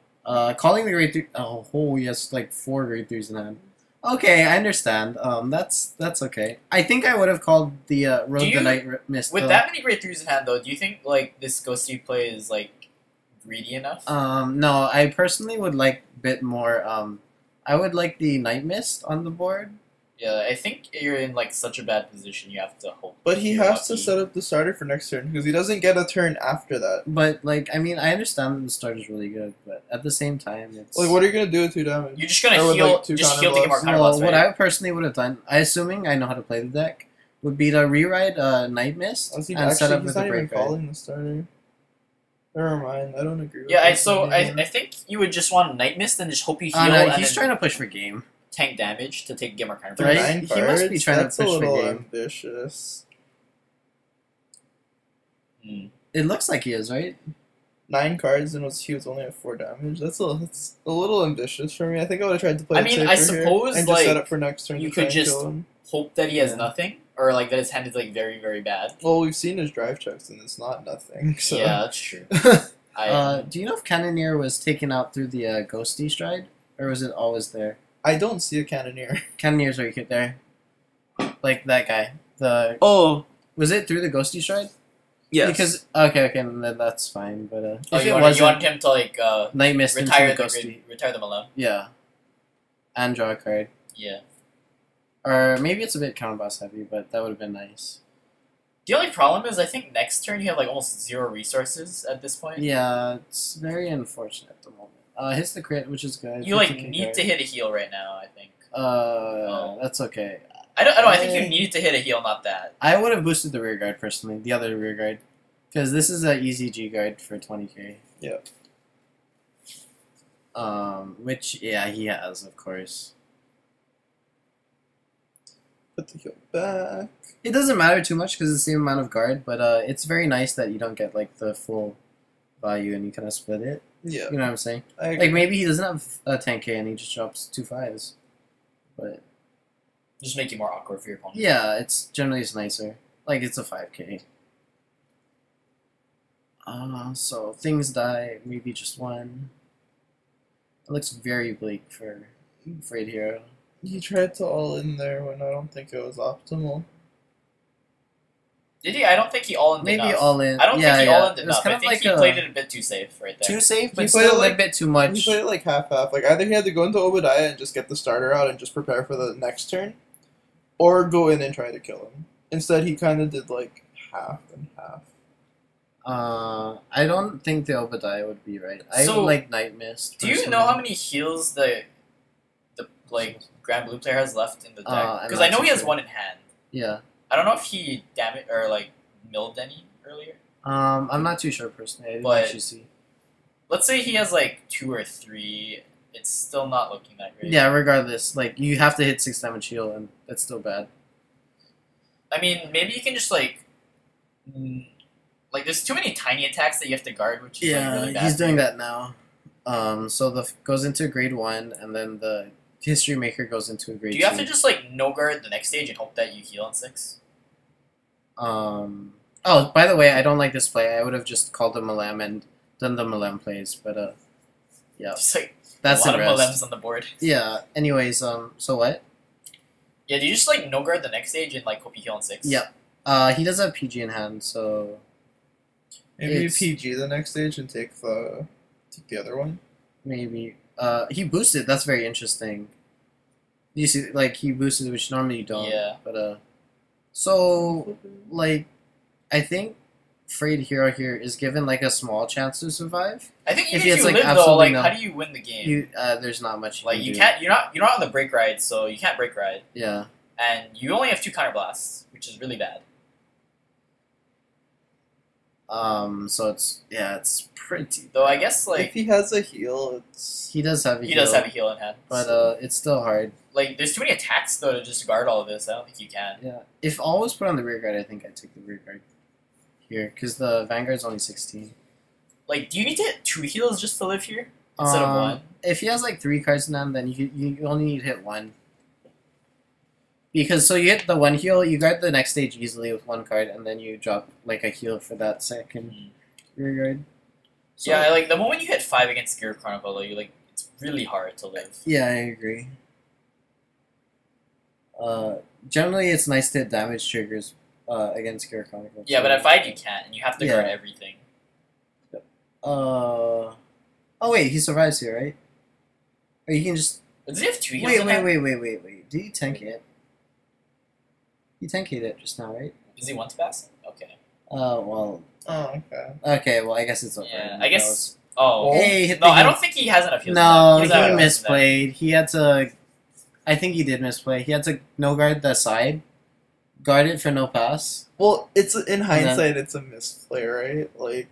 Speaker 2: Calling the grade 3. Oh, he has like 4 grade 3s in hand. Okay, I understand. That's okay. I think I would have called the Road
Speaker 3: Do you-
Speaker 2: the Night Mist.
Speaker 3: With
Speaker 2: though.
Speaker 3: that many great 3s in hand though, do you think like this ghosty play is like greedy enough?
Speaker 2: No, I personally would like a bit more. I would like the Night Mist on the board.
Speaker 3: Yeah, I think you're in like such a bad position. You have to hope.
Speaker 1: But he
Speaker 3: you're
Speaker 1: has to
Speaker 3: lucky.
Speaker 1: set up the starter for next turn because he doesn't get a turn after that.
Speaker 2: But like, I mean, I understand that the start is really good, but at the same time, it's
Speaker 1: Like, what are you gonna do with 2 damage?
Speaker 3: You're just gonna
Speaker 1: Or with,
Speaker 3: heal,
Speaker 1: like, 2
Speaker 3: just
Speaker 1: counter
Speaker 3: heal to get more
Speaker 1: blasts?
Speaker 3: counter
Speaker 2: well,
Speaker 3: blasts,
Speaker 2: what
Speaker 3: right?
Speaker 2: I personally would have done, I assuming I know how to play the deck, would be to rewrite Night Mist
Speaker 1: Was he
Speaker 2: and set
Speaker 1: actually?
Speaker 2: up
Speaker 1: He's
Speaker 2: with
Speaker 1: not
Speaker 2: the
Speaker 1: even
Speaker 2: break card.
Speaker 1: calling the starter. Never mind. I don't agree. With
Speaker 3: Yeah,
Speaker 1: this anymore.
Speaker 3: I think you would just want Night Mist and just hope you heal
Speaker 2: Oh no,
Speaker 3: and
Speaker 2: he's
Speaker 3: then
Speaker 2: trying to push for game.
Speaker 3: tank damage to get more counter
Speaker 1: For
Speaker 2: Right?
Speaker 3: blasts.
Speaker 1: 9
Speaker 2: He must be
Speaker 1: cards?
Speaker 2: trying to
Speaker 1: That's
Speaker 2: push
Speaker 1: a
Speaker 2: for
Speaker 1: little
Speaker 2: game.
Speaker 1: ambitious.
Speaker 3: Hmm.
Speaker 2: It looks like he is, right?
Speaker 1: 9 cards and he was only at 4 damage. That's a little ambitious for me. I think I would have tried to play.
Speaker 3: I mean,
Speaker 1: it
Speaker 3: I
Speaker 1: safer here
Speaker 3: suppose,
Speaker 1: and just set
Speaker 3: like,
Speaker 1: up for next turn.
Speaker 3: you
Speaker 1: to try
Speaker 3: could
Speaker 1: and
Speaker 3: just-
Speaker 1: kill him.
Speaker 3: Hope that he has
Speaker 2: Yeah.
Speaker 3: nothing, or like that his hand is like very, very bad.
Speaker 1: Well, we've seen his drive checks and it's not nothing. So.
Speaker 3: Yeah, that's true.
Speaker 2: Do you know if Cannoneer was taken out through the Ghosty stride, or was it always there?
Speaker 1: I don't see a cannoneer.
Speaker 2: Cannoneer's right there, like that guy.
Speaker 1: Oh,
Speaker 2: Was it through the Ghosty stride?
Speaker 1: yes.
Speaker 2: Because okay, then that's fine. But
Speaker 3: Oh,
Speaker 2: if
Speaker 3: you
Speaker 2: it
Speaker 3: want
Speaker 2: wasn't,
Speaker 3: him to like
Speaker 2: Night Mist
Speaker 3: retire
Speaker 2: into
Speaker 3: the
Speaker 2: the Ghosty.
Speaker 3: retire them alone?
Speaker 2: Yeah, and draw a card.
Speaker 3: Yeah.
Speaker 2: Or maybe it's a bit counter boss heavy, but that would have been nice.
Speaker 3: The only problem is I think next turn you have like almost 0 resources at this point.
Speaker 2: Yeah, it's very unfortunate at the moment. Hits the crit, which is good.
Speaker 3: You like
Speaker 2: 50K
Speaker 3: need
Speaker 2: card.
Speaker 3: to hit a heal right now. I think.
Speaker 2: That's okay.
Speaker 3: I don't. I think you need to hit a heal, not that.
Speaker 2: I would have boosted the rear guard personally, the other rear guard, because this is an easy G guard for 20k.
Speaker 1: Yeah.
Speaker 2: Which yeah, he has of course.
Speaker 1: Put the heal back.
Speaker 2: It doesn't matter too much because it's the same amount of guard, but it's very nice that you don't get like the full value and you kind of split it.
Speaker 1: Yeah.
Speaker 2: You know what I'm saying?
Speaker 1: I agree.
Speaker 2: Like maybe he doesn't have a 10k and he just drops 2 5s, but
Speaker 3: Just make it more awkward for your opponent.
Speaker 2: yeah, it's generally it's nicer. Like it's a 5k. So things die, maybe just 1. It looks very bleak for Frayed Hero.
Speaker 1: He tried to all in there when I don't think it was optimal.
Speaker 3: Did he? I don't think he all in
Speaker 2: Maybe
Speaker 3: enough.
Speaker 2: all in.
Speaker 3: I don't
Speaker 2: yeah,
Speaker 3: think he
Speaker 2: yeah.
Speaker 3: all in
Speaker 2: It was
Speaker 3: enough.
Speaker 2: kind
Speaker 3: I
Speaker 2: of
Speaker 3: think
Speaker 2: like
Speaker 3: he
Speaker 2: a,
Speaker 3: played it a bit too safe right there.
Speaker 2: too safe, but
Speaker 1: He
Speaker 2: still
Speaker 1: played
Speaker 2: a
Speaker 1: it
Speaker 2: little
Speaker 1: like-
Speaker 2: bit too
Speaker 1: He
Speaker 2: much.
Speaker 1: played it like half-half. Like either he had to go into Obadiah and just get the starter out and just prepare for the next turn, or go in and try to kill him. Instead, he kind of did like half and half.
Speaker 2: I don't think the Obadiah would be right. I
Speaker 3: So,
Speaker 2: would like Night Mist.
Speaker 3: Do you
Speaker 2: personally.
Speaker 3: know how many heals the like Granblue player has left in the deck?
Speaker 2: I'm
Speaker 3: Because
Speaker 2: not
Speaker 3: I know
Speaker 2: too
Speaker 3: he has
Speaker 2: sure.
Speaker 3: one in hand.
Speaker 2: Yeah.
Speaker 3: I don't know if he damaged or like milled any earlier.
Speaker 2: I'm not too sure personally. I didn't
Speaker 3: But-
Speaker 2: actually see.
Speaker 3: Let's say he has like 2 or 3. It's still not looking that great.
Speaker 2: Yeah, regardless, like you have to hit 6 damage heal, and that's still bad.
Speaker 3: I mean, maybe you can just like there's too many tiny attacks that you have to guard, which is like,
Speaker 2: Yeah,
Speaker 3: really bad.
Speaker 2: he's doing that now. So the goes into grade 1, and then the History Maker goes into a grade
Speaker 3: Do
Speaker 2: 2.
Speaker 3: you have to just like no guard the next stage and hope that you heal on 6?
Speaker 2: Oh, by the way, I don't like this play. I would have just called him Malem and done the Malem plays, but yeah,
Speaker 3: Just like
Speaker 2: that's
Speaker 3: a lot
Speaker 2: the
Speaker 3: of
Speaker 2: rest.
Speaker 3: Malems on the board.
Speaker 2: Yeah. Anyways, so what?
Speaker 3: Yeah, do you just like no guard the next stage and like hope you heal on 6?
Speaker 2: Yep. He does have PG in hand, so
Speaker 1: Maybe
Speaker 2: It's-
Speaker 1: PG the next stage and take the other one.
Speaker 2: maybe. He boosted. That's very interesting. You see, like he boosted, which normally you don't.
Speaker 3: Yeah.
Speaker 2: But so like, I think Frayed Hero here is given like a small chance to survive.
Speaker 3: I think even
Speaker 2: If
Speaker 3: if
Speaker 2: he has,
Speaker 3: you
Speaker 2: like,
Speaker 3: live though,
Speaker 2: absolutely
Speaker 3: like
Speaker 2: no-
Speaker 3: how do you win the game?
Speaker 2: You there's not much. You
Speaker 3: like
Speaker 2: can
Speaker 3: you
Speaker 2: do.
Speaker 3: can't. You're not on the break ride, so you can't break ride,
Speaker 2: Yeah.
Speaker 3: and you only have 2 counter blasts, which is really bad.
Speaker 2: So it's pretty.
Speaker 3: Though I
Speaker 2: bad.
Speaker 3: guess
Speaker 1: If
Speaker 3: like
Speaker 1: he has a heal, it's
Speaker 2: He does have a
Speaker 3: he
Speaker 2: heal,
Speaker 3: does have a heal in hand,
Speaker 2: but it's still hard.
Speaker 3: like there's too many attacks though to just guard all of this. I don't think you can.
Speaker 2: Yeah. If all was put on the rear guard, I think I'd take the rear guard here because the Vanguard's only 16.
Speaker 3: Like, do you need to hit 2 heals just to live here instead of 1?
Speaker 2: If he has like 3 cards in hand, then you only need to hit 1. Because so you hit the 1 heal, you guard the next stage easily with 1 card, and then you drop like a heal for that second rear guard. So,
Speaker 3: Yeah, like the moment you hit 5 against Gear Chronicle, though, you like it's really hard to live.
Speaker 2: Yeah, I agree. Generally, it's nice to hit damage triggers against Gear Chronicle.
Speaker 3: Yeah, but at 5 you can't, and you have to guard
Speaker 2: Yeah.
Speaker 3: everything.
Speaker 2: Oh wait, he survives here, right? Or you can just
Speaker 3: Does he have 2 heals? in hand?
Speaker 2: wait. Did he tank it? He tanked it just now, right?
Speaker 3: Does he want to pass? Okay.
Speaker 2: Well,
Speaker 1: oh okay.
Speaker 2: okay. Well, I guess it's over.
Speaker 3: Yeah,
Speaker 2: That
Speaker 3: I guess.
Speaker 2: was-
Speaker 3: Oh.
Speaker 2: Hey, hit
Speaker 3: No,
Speaker 2: the
Speaker 3: I
Speaker 2: heal.
Speaker 3: don't think he has enough heals.
Speaker 2: No,
Speaker 3: doesn't have
Speaker 2: he
Speaker 3: enough heals in hand.
Speaker 2: misplayed. He had to. I think he did misplay. He had to no guard the side, guard it for no pass.
Speaker 1: Well, it's in hindsight, it's a misplay, right? Like,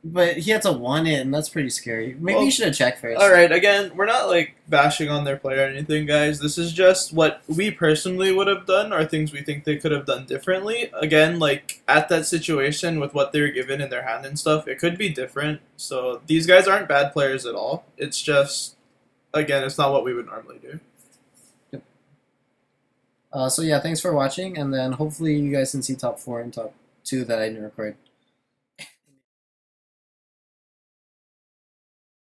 Speaker 2: But he had to one it, and that's pretty scary. Maybe
Speaker 1: Well,
Speaker 2: you should have checked first.
Speaker 1: all right. Again, we're not like bashing on their play or anything, guys. This is just what we personally would have done, or things we think they could have done differently. Again, like at that situation with what they were given in their hand and stuff, it could be different. So these guys aren't bad players at all. It's just, again, it's not what we would normally do.
Speaker 2: So yeah, thanks for watching, and then hopefully you guys can see top 4 and top 2 that I didn't record.